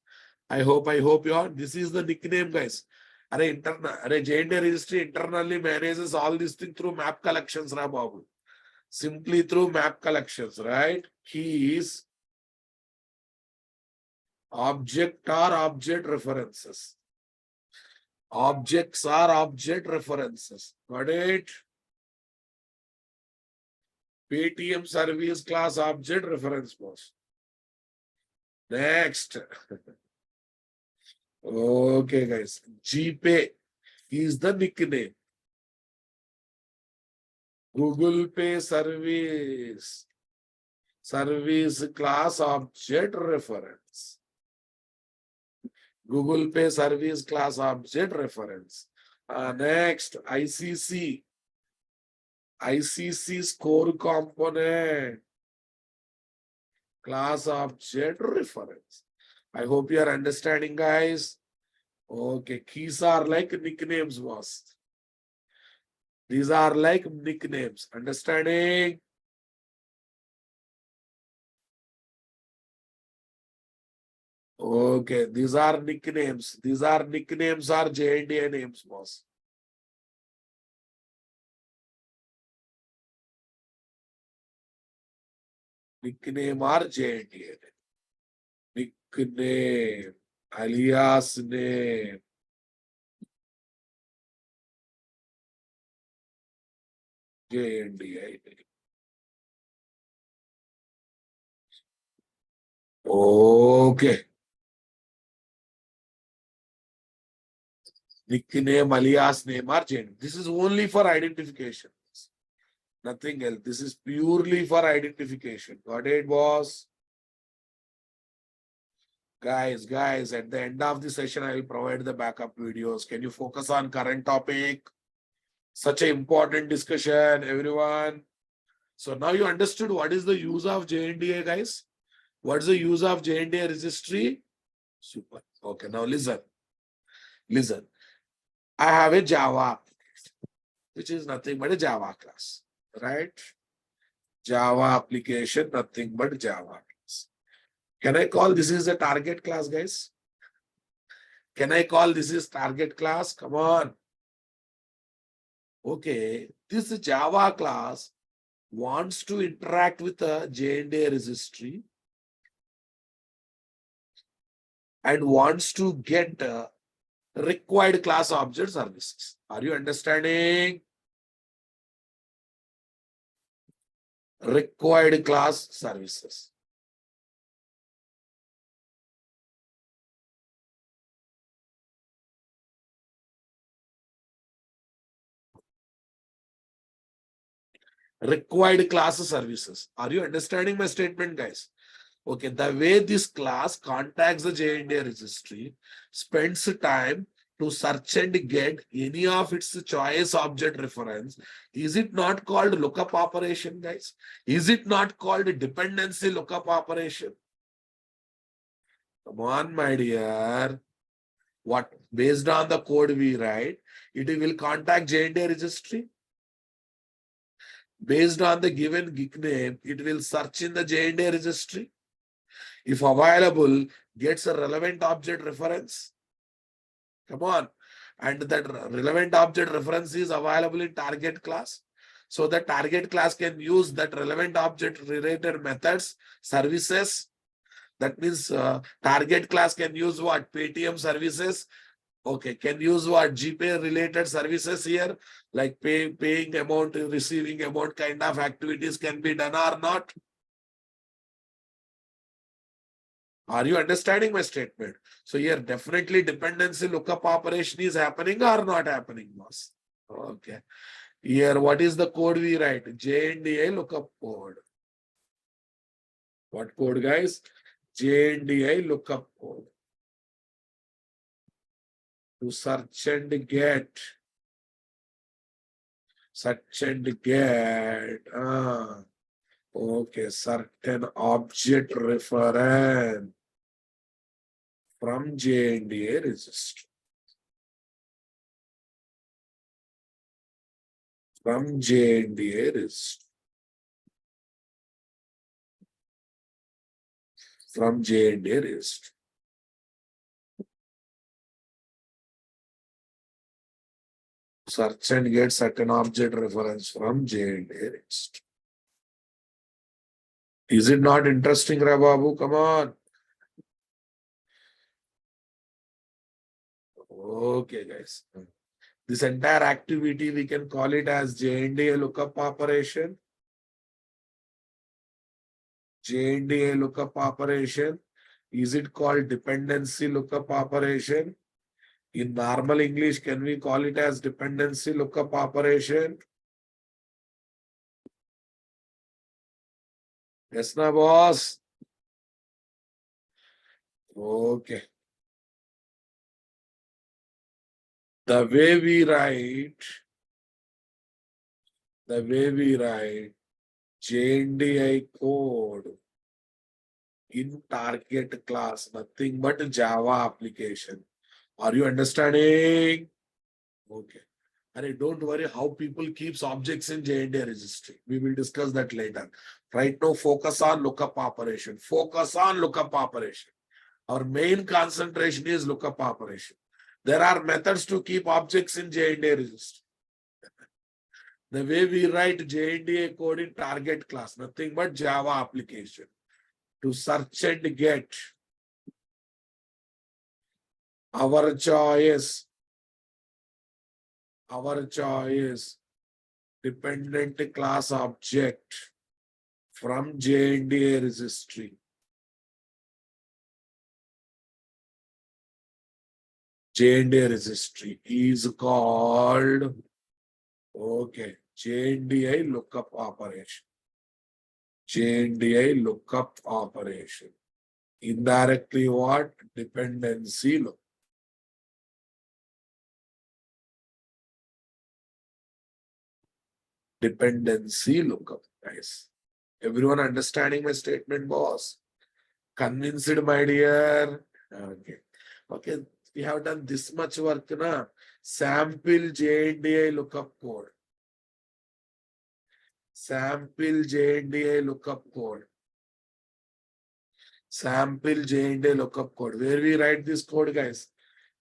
I hope you are. This is the nickname, guys. J&D registry internally manages all these things through map collections, ra babu. Simply through map collections, right? Keys, object or object references. Objects are object references. Got it? Paytm service class object reference boss. Next. Okay, guys. GPay is the nickname. Google Pay service class object reference. Google Pay service class object reference. Next, ICC score component class object reference. I hope you are understanding, guys. Okay, keys are like nicknames, boss. These are like nicknames. Understanding? Okay, these are nicknames. These are nicknames are J&D names, boss. Nickname are J&D. Nickname, alias name. J&D. Okay. Nickname, alias name are J&D. This is only for identification. Nothing else. This is purely for identification. Got it, boss? Guys, at the end of the session, I will provide the backup videos. Can you focus on current topic? Such an important discussion, everyone. So now you understood what is the use of JNDA, guys? What's the use of JNDA registry? Super. Okay, now listen. Listen. I have a Java, which is nothing but a Java class, right? Java application, nothing but Java class. Can I call this is a target class, guys? Can I call this is target class? Come on. Okay, this Java class wants to interact with a J&A registry and wants to get required class object services. Are you understanding? Required class services. Required class services. Are you understanding my statement, guys? Okay, the way this class contacts the J&A registry, spends time to search and get any of its choice object reference. Is it not called lookup operation, guys? Is it not called dependency lookup operation? Come on, my dear. What? Based on the code we write, it will contact J&A registry. Based on the given gig name, it will search in the J&A registry. If available, gets a relevant object reference. Come on. And that relevant object reference is available in target class. So the target class can use that relevant object related methods, services. That means target class can use what? Paytm services. Okay, can use what? GPay related services here, like paying amount, receiving amount kind of activities can be done or not. Are you understanding my statement? So here definitely dependency lookup operation is happening or not happening, boss? Okay. Here, what is the code we write? J&A lookup code. What code, guys? J&A lookup code. To search and get. Search and get. Okay, certain object reference from J&A registry. From J&A registry. From J&A registry. search and get certain object reference from J&A registry. Is it not interesting, Rababu? Come on. Okay, guys. This entire activity, we can call it as J&A lookup operation. J&A lookup operation. Is it called dependency lookup operation? In normal English, can we call it as dependency lookup operation? Yes, na boss? Okay. The way we write J&DI code in target class, nothing but Java application. Are you understanding? Okay. And don't worry how people keeps objects in J&A registry. We will discuss that later. Right now, focus on lookup operation. Focus on lookup operation. Our main concentration is lookup operation. There are methods to keep objects in J&A registry. The way we write J&A code in target class, nothing but Java application. To search and get our choice, dependent class object from J&A registry. J&A registry is called, okay, J&A lookup operation. J&A lookup operation. Indirectly what? Dependency look. Dependency lookup, guys. Everyone understanding my statement, boss? Convinced, my dear? Okay. Okay, we have done this much work, na? Sample J&A lookup code. Sample J&A lookup code. Sample J&A lookup code. Where we write this code, guys?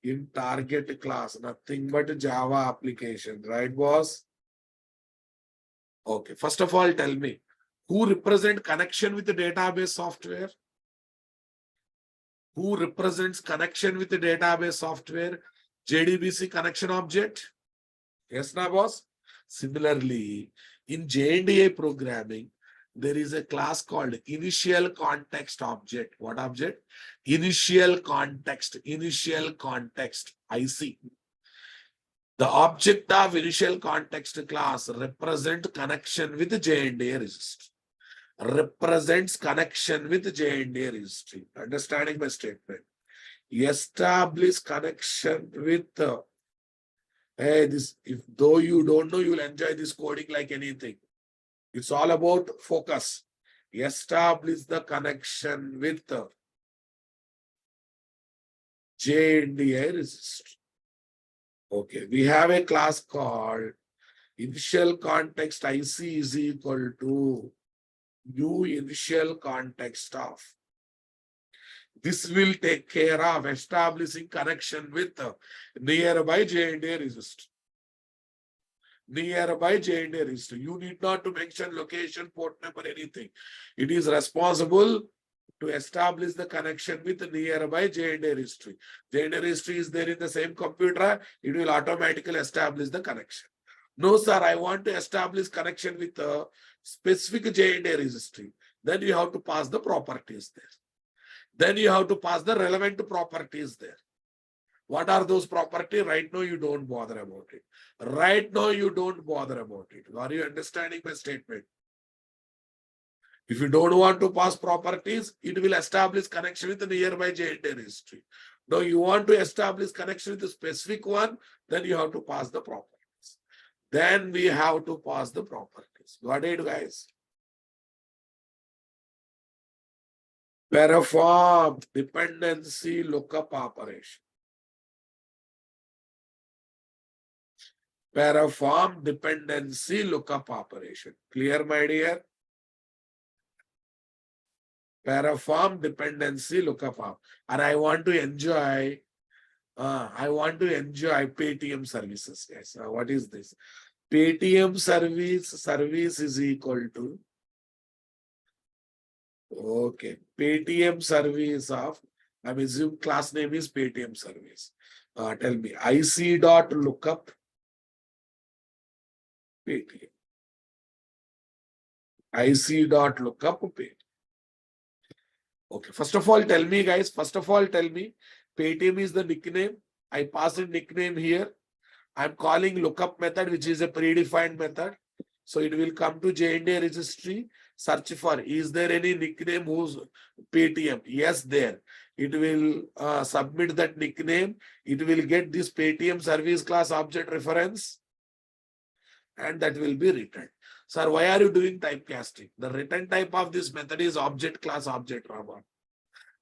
In target class, nothing but Java application, right, boss? Okay, first of all, tell me, who represent connection with the database software? Who represents connection with the database software? JDBC connection object? Yes, na, boss? Similarly, in J&A programming, there is a class called initial context object. What object? Initial context, IC. The object of initial context class represent connection with J&A registry. Represents connection with J&A registry. Understanding my statement? Establish connection with hey, this, if though you don't know, you will enjoy this coding like anything. It's all about focus. Establish the connection with J&A registry. Okay, we have a class called initial context IC is equal to new initial context of. This will take care of establishing connection with nearby J&A registry. Nearby J&A registry. You need not to mention location, port number, anything. It is responsible to establish the connection with the nearby J&A registry. J&A registry is there in the same computer, it will automatically establish the connection. No, sir, I want to establish connection with a specific J&A registry. Then you have to pass the properties there. Then you have to pass the relevant properties there. What are those properties? Right now, you don't bother about it. Right now, you don't bother about it. Are you understanding my statement? If you don't want to pass properties, it will establish connection with the nearby J&A registry. Now, you want to establish connection with the specific one, then you have to pass the properties. Then we have to pass the properties. Got it, guys? Perform dependency lookup operation. Perform dependency lookup operation. Clear, my dear? Perform dependency lookup up. And I want to enjoy I want to enjoy Paytm services, guys. What is this? Paytm service is equal to, okay, Paytm service of, I'm assuming class name is Paytm service. Tell me, IC dot lookup Paytm. IC dot lookup Paytm. Okay, first of all, tell me, guys. First of all, tell me, Paytm is the nickname. I pass a nickname here. I'm calling lookup method, which is a predefined method. So it will come to J&A registry, search for, is there any nickname who's Paytm? Yes, there. It will submit that nickname. It will get this Paytm service class object reference, and that will be returned. Sir, why are you doing typecasting? The return type of this method is object class object robot.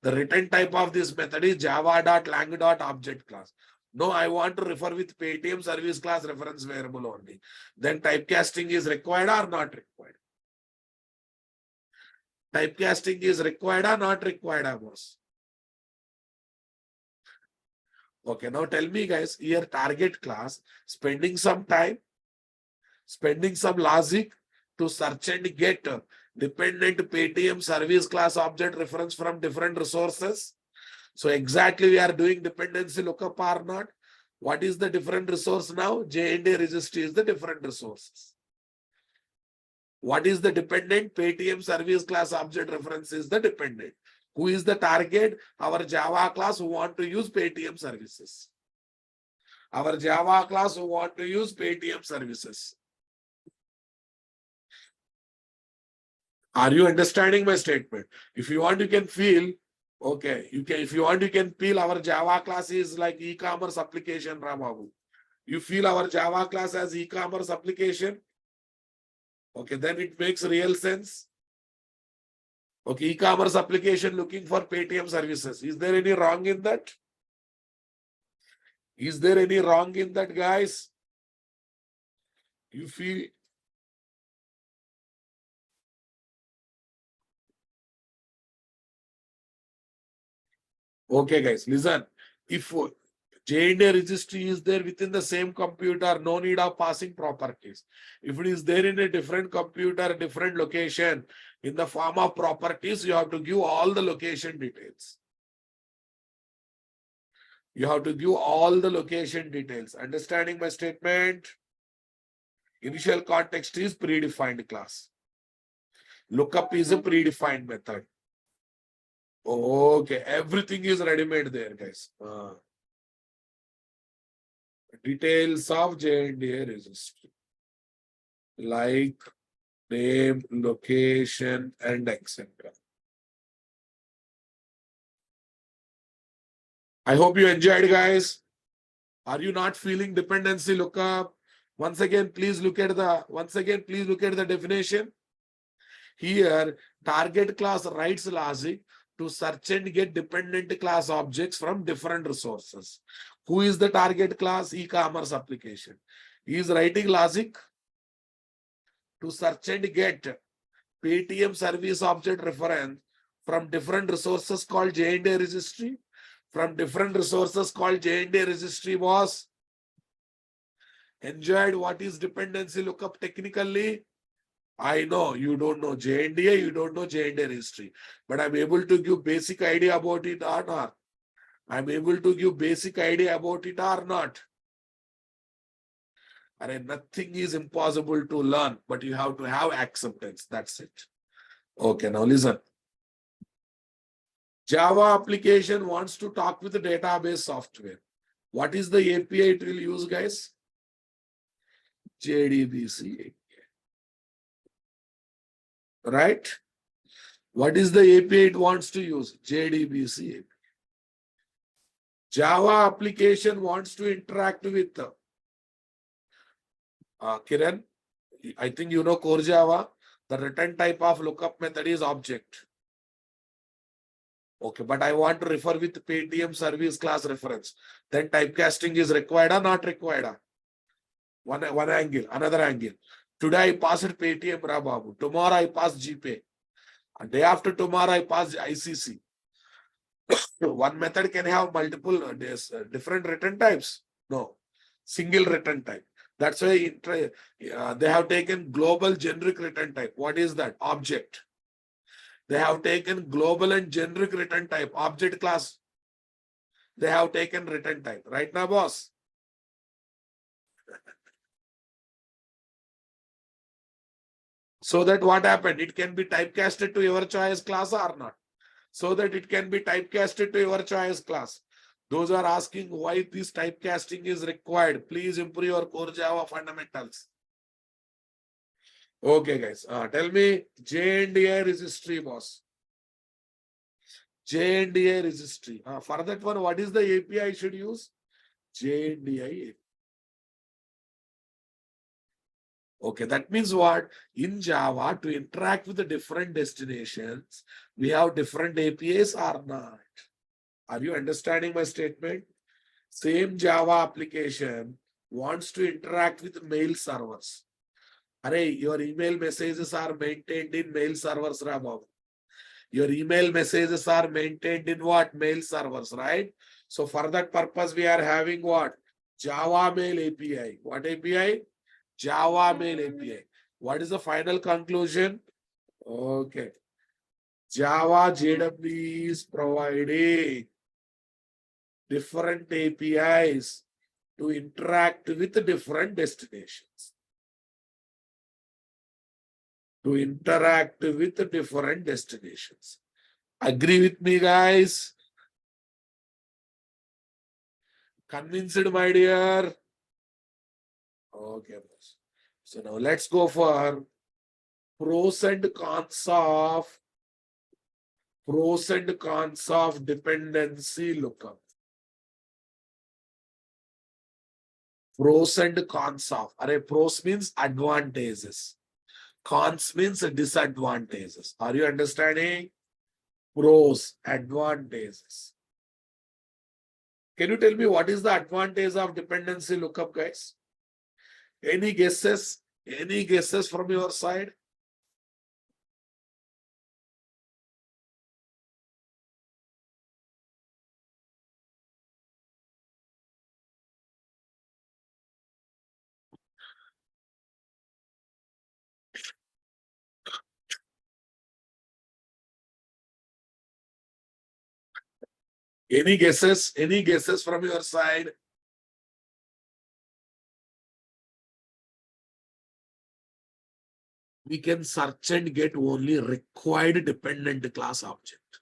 The return type of this method is java.lang.object class. No, I want to refer with Paytm service class reference variable only. Then typecasting is required or not required? Typecasting is required or not required, Amos? Okay, now tell me, guys, here target class, spending some time, spending some logic to search and get dependent Paytm service class object reference from different resources. So exactly we are doing dependency lookup or not. What is the different resource now? J&A registry is the different resources. What is the dependent? Paytm service class object reference is the dependent. Who is the target? Our Java class who want to use Paytm services. Our Java class who want to use Paytm services. Are you understanding my statement? If you want, you can feel. Okay, you can, if you want, you can feel our Java class is like e-commerce application, Ramabu. You feel our Java class as e-commerce application? Okay, then it makes real sense. Okay, e-commerce application looking for Paytm services. Is there any wrong in that? Is there any wrong in that, guys? You feel? Okay, guys, listen. If J&A registry is there within the same computer, no need of passing properties. If it is there in a different computer, different location, in the form of properties, you have to give all the location details. You have to give all the location details. Understanding my statement? Initial context is predefined class. Lookup is a predefined method. Okay, everything is ready-made there, guys. Details of J&A registry, like name, location, and etc. I hope you enjoyed, guys. Are you not feeling dependency lookup? Once again, please look at the definition. Here, target class writes logic to search and get dependent class objects from different resources. Who is the target class? E-commerce application. He is writing logic to search and get Paytm service object reference from different resources called J&A registry. From different resources called J&A registry was enjoyed. What is dependency lookup technically? I know you don't know J&A, you don't know J&A registry, but I'm able to give basic idea about it or not. I'm able to give basic idea about it or not. And nothing is impossible to learn, but you have to have acceptance. That's it. Okay, now listen. Java application wants to talk with the database software. What is the API it will use, guys? JDBC API. Right? What is the API it wants to use? JDBC API. Java application wants to interact with Kiran. I think you know core Java. The return type of lookup method is object. Okay, but I want to refer with Paytm service class reference. Then typecasting is required or not required? One angle, another angle. Today I passed Paytm Rababu. Tomorrow I pass GPay. And day after tomorrow I pass ICC. One method can have multiple different return types. No, single return type. That's why they have taken global generic return type. What is that? Object. They have taken global and generic return type. Object class. They have taken return type. Right now, boss? So that what happened? It can be typecasted to your choice class or not. So that it can be typecasted to your choice class. Those are asking why this typecasting is required. Please improve your core Java fundamentals. Okay, guys. Tell me J&A registry, boss. J&A registry. For that one, what is the API I should use? J&A. Okay, that means what? In Java, to interact with the different destinations, we have different APIs or not? Are you understanding my statement? Same Java application wants to interact with mail servers. Array, your email messages are maintained in mail servers, Rabab. Your email messages are maintained in what? Mail servers, right? So for that purpose, we are having what? Java Mail API. What API? Java Mail API. What is the final conclusion? Okay. Java JWE is providing different APIs to interact with different destinations. To interact with different destinations. Agree with me, guys? Convinced, my dear? Okay, boss. So now let's go for pros and cons of dependency lookup. Pros and cons of. Pros means advantages. Cons means disadvantages. Are you understanding? Pros, advantages. Can you tell me what is the advantage of dependency lookup, guys? Any guesses? Any guesses from your side? Any guesses? Any guesses from your side? We can search and get only required dependent class object.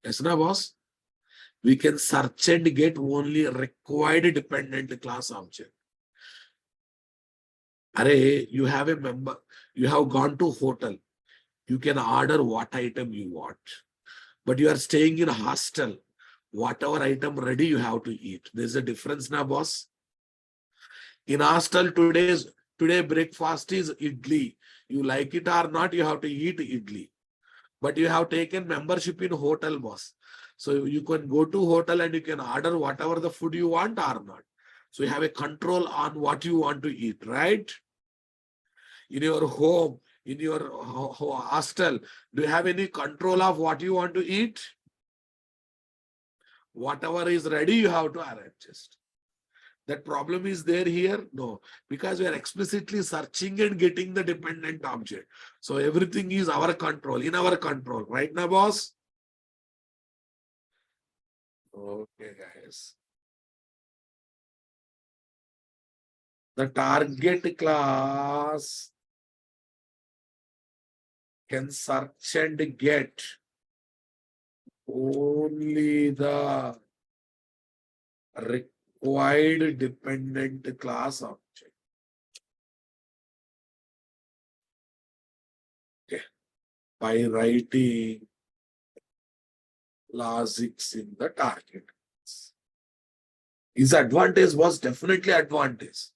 Yes, na, boss? We can search and get only required dependent class object. Array, you have a member, you have gone to hotel. You can order what item you want. But you are staying in a hostel. Whatever item ready, you have to eat. There's a difference now, boss. In hostel, today breakfast is idli. You like it or not, you have to eat idli. But you have taken membership in hotel, boss. So you can go to hotel and you can order whatever the food you want or not. So you have a control on what you want to eat, right? In your home, in your hostel, do you have any control of what you want to eat? Whatever is ready, you have to adjust. That problem is there here? No, because we are explicitly searching and getting the dependent object. So everything is our control, in our control. Right now, boss? Okay, guys. The target class can search and get only the required dependent class object. Okay. By writing logics in the target. His advantage was definitely advantage.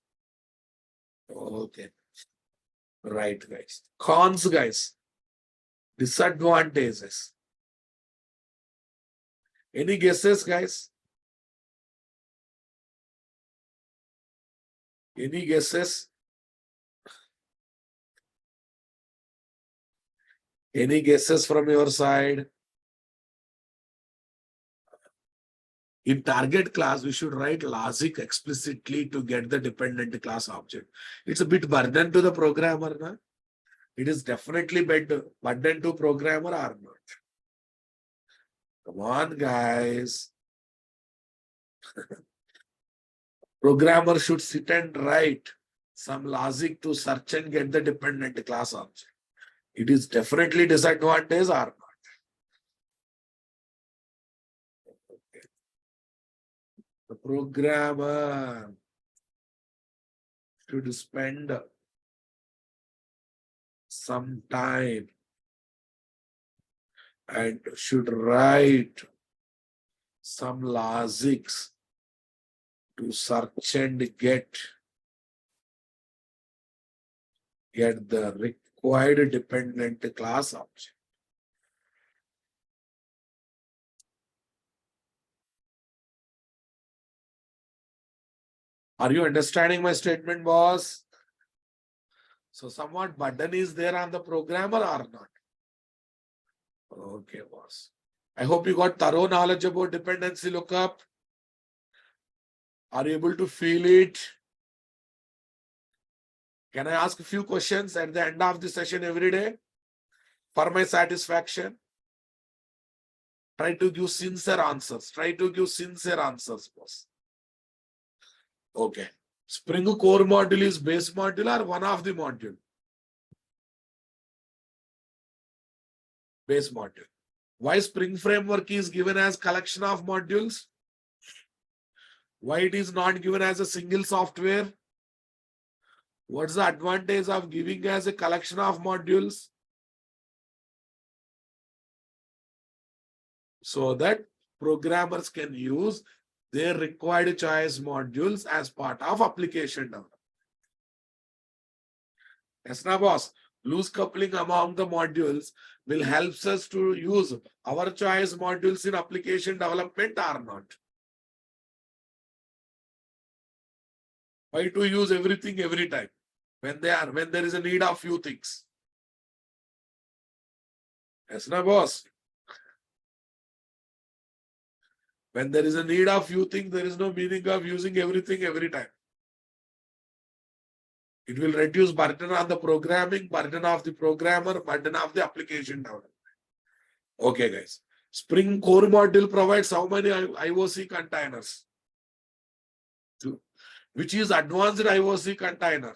Okay. Right, guys. Cons, guys. Disadvantages. Any guesses, guys? Any guesses? Any guesses from your side? In target class, we should write logic explicitly to get the dependent class object. It's a bit burden to the programmer, na? It is definitely burden to programmer or not. Come on, guys. Programmer should sit and write some logic to search and get the dependent class object. It is definitely disadvantage or not. Okay. The programmer should spend some time and should write some logics to search and get the required dependent class object. Are you understanding my statement, boss? So somewhat burden is there on the programmer or not? Okay, boss. I hope you got thorough knowledge about dependency lookup. Are you able to feel it? Can I ask a few questions at the end of the session every day for my satisfaction? Try to give sincere answers. Try to give sincere answers, boss. Okay. Spring core module is base module or one of the module? Base module. Why Spring Framework is given as collection of modules? Why it is not given as a single software? What's the advantage of giving as a collection of modules? So that programmers can use their required choice modules as part of application development. Yes, na boss. Loose coupling among the modules will help us to use our choice modules in application development or not. Why to use everything every time when there is a need of few things? Yes, na boss. When there is a need of few things, there is no meaning of using everything every time. It will reduce burden on the programming, burden of the programmer, burden of the application development. Okay, guys. Spring core module provides how many IOC containers? Two. Which is advanced IOC container?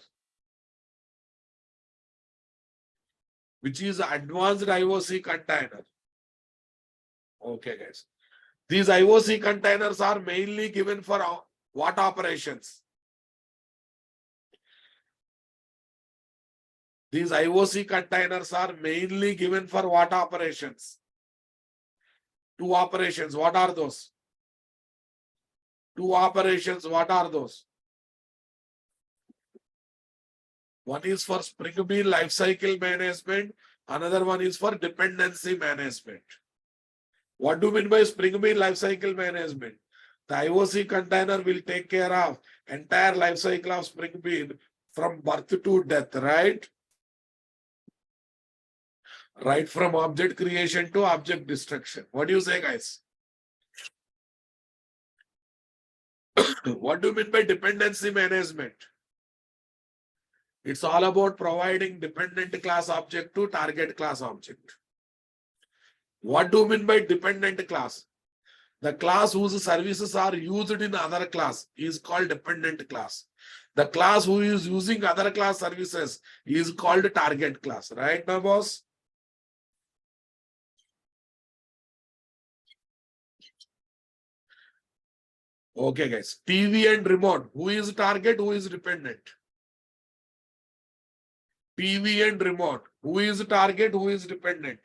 Which is advanced IOC container? Okay, guys. These IOC containers are mainly given for what operations? These IOC containers are mainly given for what operations? Two operations. What are those? Two operations. What are those? One is for Spring Bean lifecycle management. Another one is for dependency management. What do you mean by Spring Bean lifecycle management? The IOC container will take care of entire lifecycle of Spring Bean from birth to death, right? Right from object creation to object destruction. What do you say, guys? What do you mean by dependency management? It's all about providing dependent class object to target class object. What do you mean by dependent class? The class whose services are used in other class is called dependent class. The class who is using other class services is called target class. Right now, boss? Okay, guys. TV and remote. Who is target? Who is dependent? TV and remote. Who is target? Who is dependent?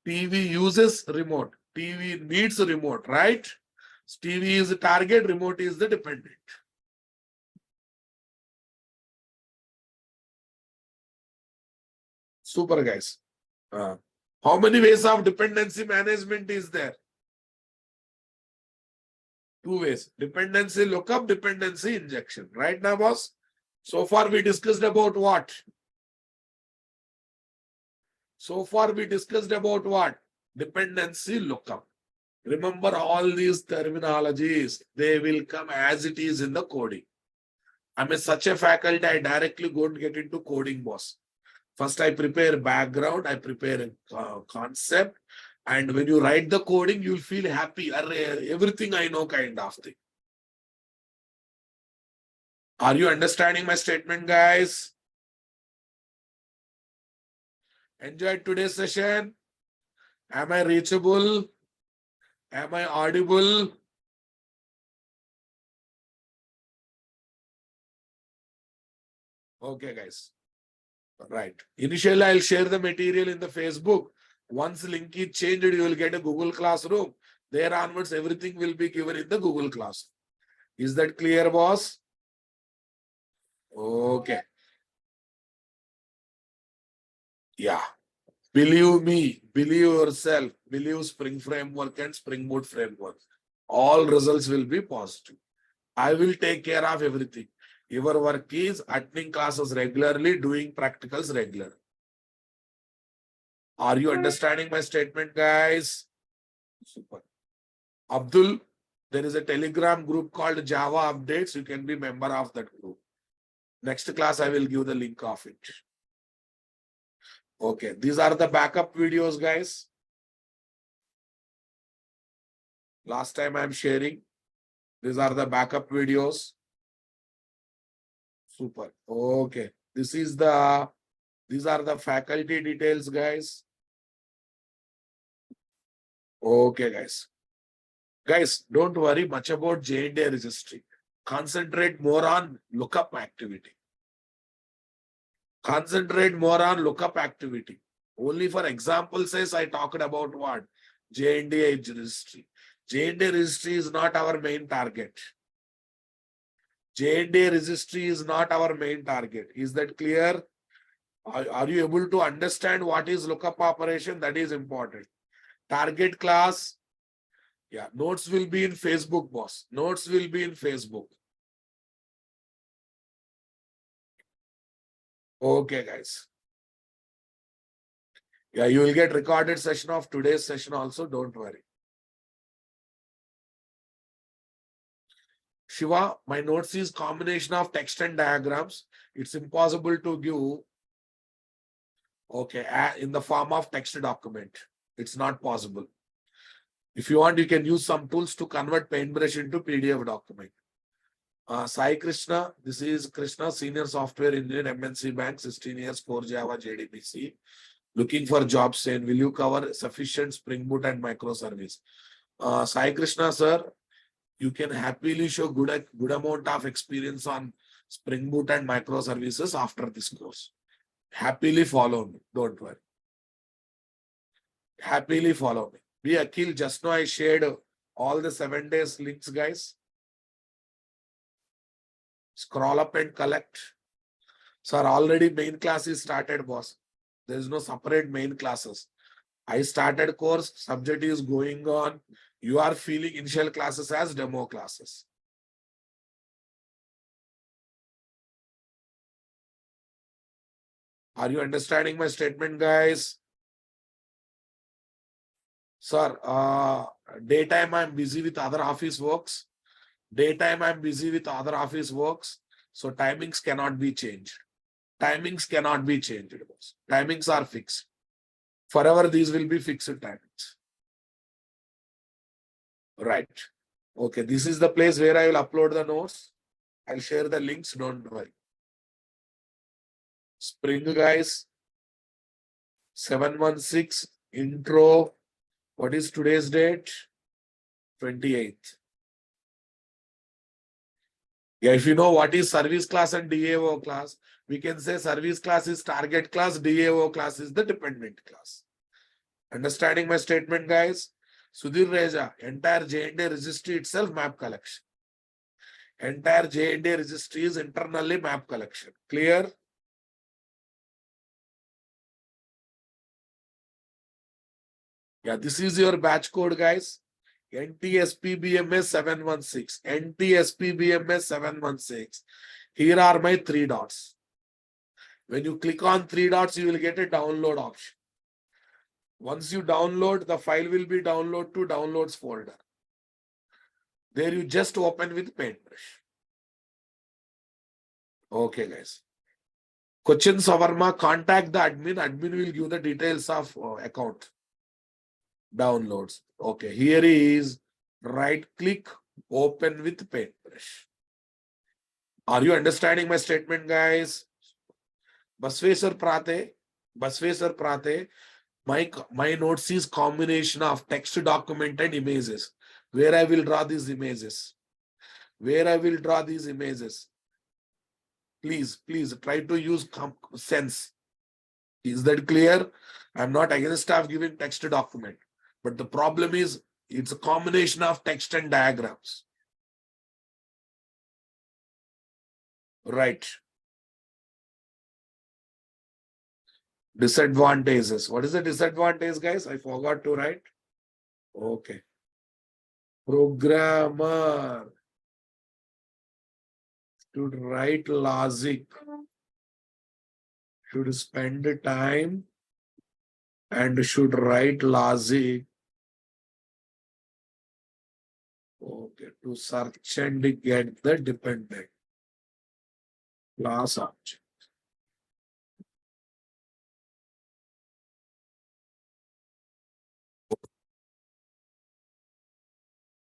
TV uses remote. TV needs remote, right? TV is the target, remote is the dependent. Super, guys. How many ways of dependency management is there? Two ways. Dependency lookup, dependency injection. Right now, boss? So far we discussed about what? So far we discussed about what? Dependency lookup. Remember all these terminologies, they will come as it is in the coding. I'm such a faculty, I directly go and get into coding, boss. First, I prepare background, I prepare a concept, and when you write the coding, you'll feel happy. Everything I know kind of thing. Are you understanding my statement, guys? Enjoyed today's session? Am I reachable? Am I audible? Okay, guys. Right. Initially, I'll share the material in the Facebook. Once link is changed, you will get a Google Classroom. There onwards, everything will be given in the Google Class. Is that clear, boss? Okay. Yeah. Believe me, believe yourself, believe Spring Framework and Spring Boot Framework. All results will be positive. I will take care of everything. Your work is attending classes regularly, doing practicals regular. Are you understanding my statement, guys? Super. Abdul, there is a Telegram group called Java Updates. You can be member of that group. Next class, I will give the link of it. Okay, these are the backup videos, guys. Last time I'm sharing. These are the backup videos. Super. Okay. These are the faculty details, guys. Okay, guys. Guys, don't worry much about J&A registry. Concentrate more on lookup activity. Concentrate more on lookup activity. Only for example says I talked about what? J&A registry. J&A registry is not our main target. J&A registry is not our main target. Is that clear? Are you able to understand what is lookup operation? That is important. Target class. Yeah, notes will be in Facebook, boss. Notes will be in Facebook. Okay, guys. Yeah, you will get recorded session of today's session also. Don't worry. Shiva, my notes is combination of text and diagrams. It's impossible to give, okay, in the form of text document. It's not possible. If you want, you can use some tools to convert Paintbrush into PDF document. Sai Krishna, this is Krishna, Senior Software Engineer, MNC Bank, 16 years, core Java, JDBC. Looking for jobs, saying, will you cover sufficient Spring Boot and microservice? Sai Krishna, sir, you can happily show good amount of experience on Spring Boot and microservices after this course. Happily follow me. Don't worry. Happily follow me. Be Akhil, just now I shared all the 7 days links, guys. Scroll up and collect. Sir, already main class is started, boss. There is no separate main classes. I started course, subject is going on. You are feeling initial classes as demo classes. Are you understanding my statement, guys? Sir, daytime I'm busy with other office works. Daytime I'm busy with other office works. So timings cannot be changed. Timings cannot be changed. Timings are fixed. Forever these will be fixed timings. Right. Okay, this is the place where I will upload the notes. I'll share the links, don't worry. Spring, guys. 716 intro. What is today's date? 28th. Yeah, if you know what is service class and DAO class, we can say service class is target class, DAO class is the dependent class. Understanding my statement, guys? Sudhir Reja, entire J&A registry itself map collection. Entire J&A registry is internally map collection. Clear? Yeah, this is your batch code, guys. NTSPBMS 716. NTSPBMS 716. Here are my 3 dots. When you click on 3 dots, you will get a download option. Once you download, the file will be downloaded to downloads folder. There you just open with Paintbrush. Okay, guys. Cochin Savarma, contact the admin. Admin will give the details of account. Downloads. Okay, here is right click, open with Paintbrush. Are you understanding my statement, guys? Basvesar Prate, my notes is combination of text document and images. Where I will draw these images. Please try to use sense. Is that clear? I'm not against of giving text document, but the problem is it's a combination of text and diagrams. Right. Disadvantages. What is the disadvantage, guys? I forgot to write. Okay. Programmer should write logic, should spend time and should write logic. Okay, to search and get the dependent class object.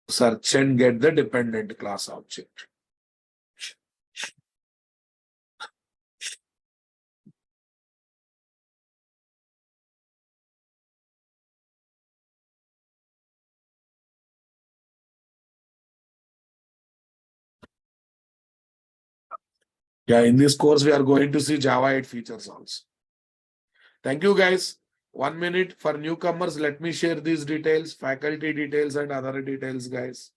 Search and get the dependent class object. Yeah, in this course, we are going to see Java 8 features also. Thank you, guys. 1 minute for newcomers. Let me share these details, faculty details and other details, guys.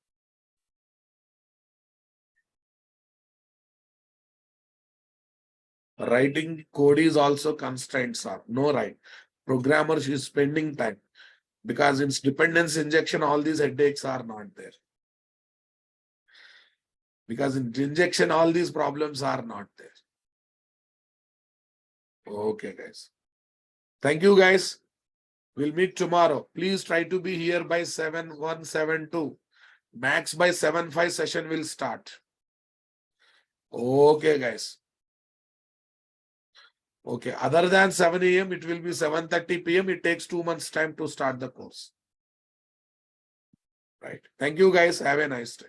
Writing code is also constraints are no right. Programmers is spending time because in dependence injection, all these headaches are not there. Because in injection, all these problems are not there. Okay, guys. Thank you, guys. We'll meet tomorrow. Please try to be here by 7:172. Max by 7:5 session will start. Okay, guys. Okay, other than 7 a.m., it will be 7:30 p.m. It takes 2 months time to start the course. Right. Thank you, guys. Have a nice day.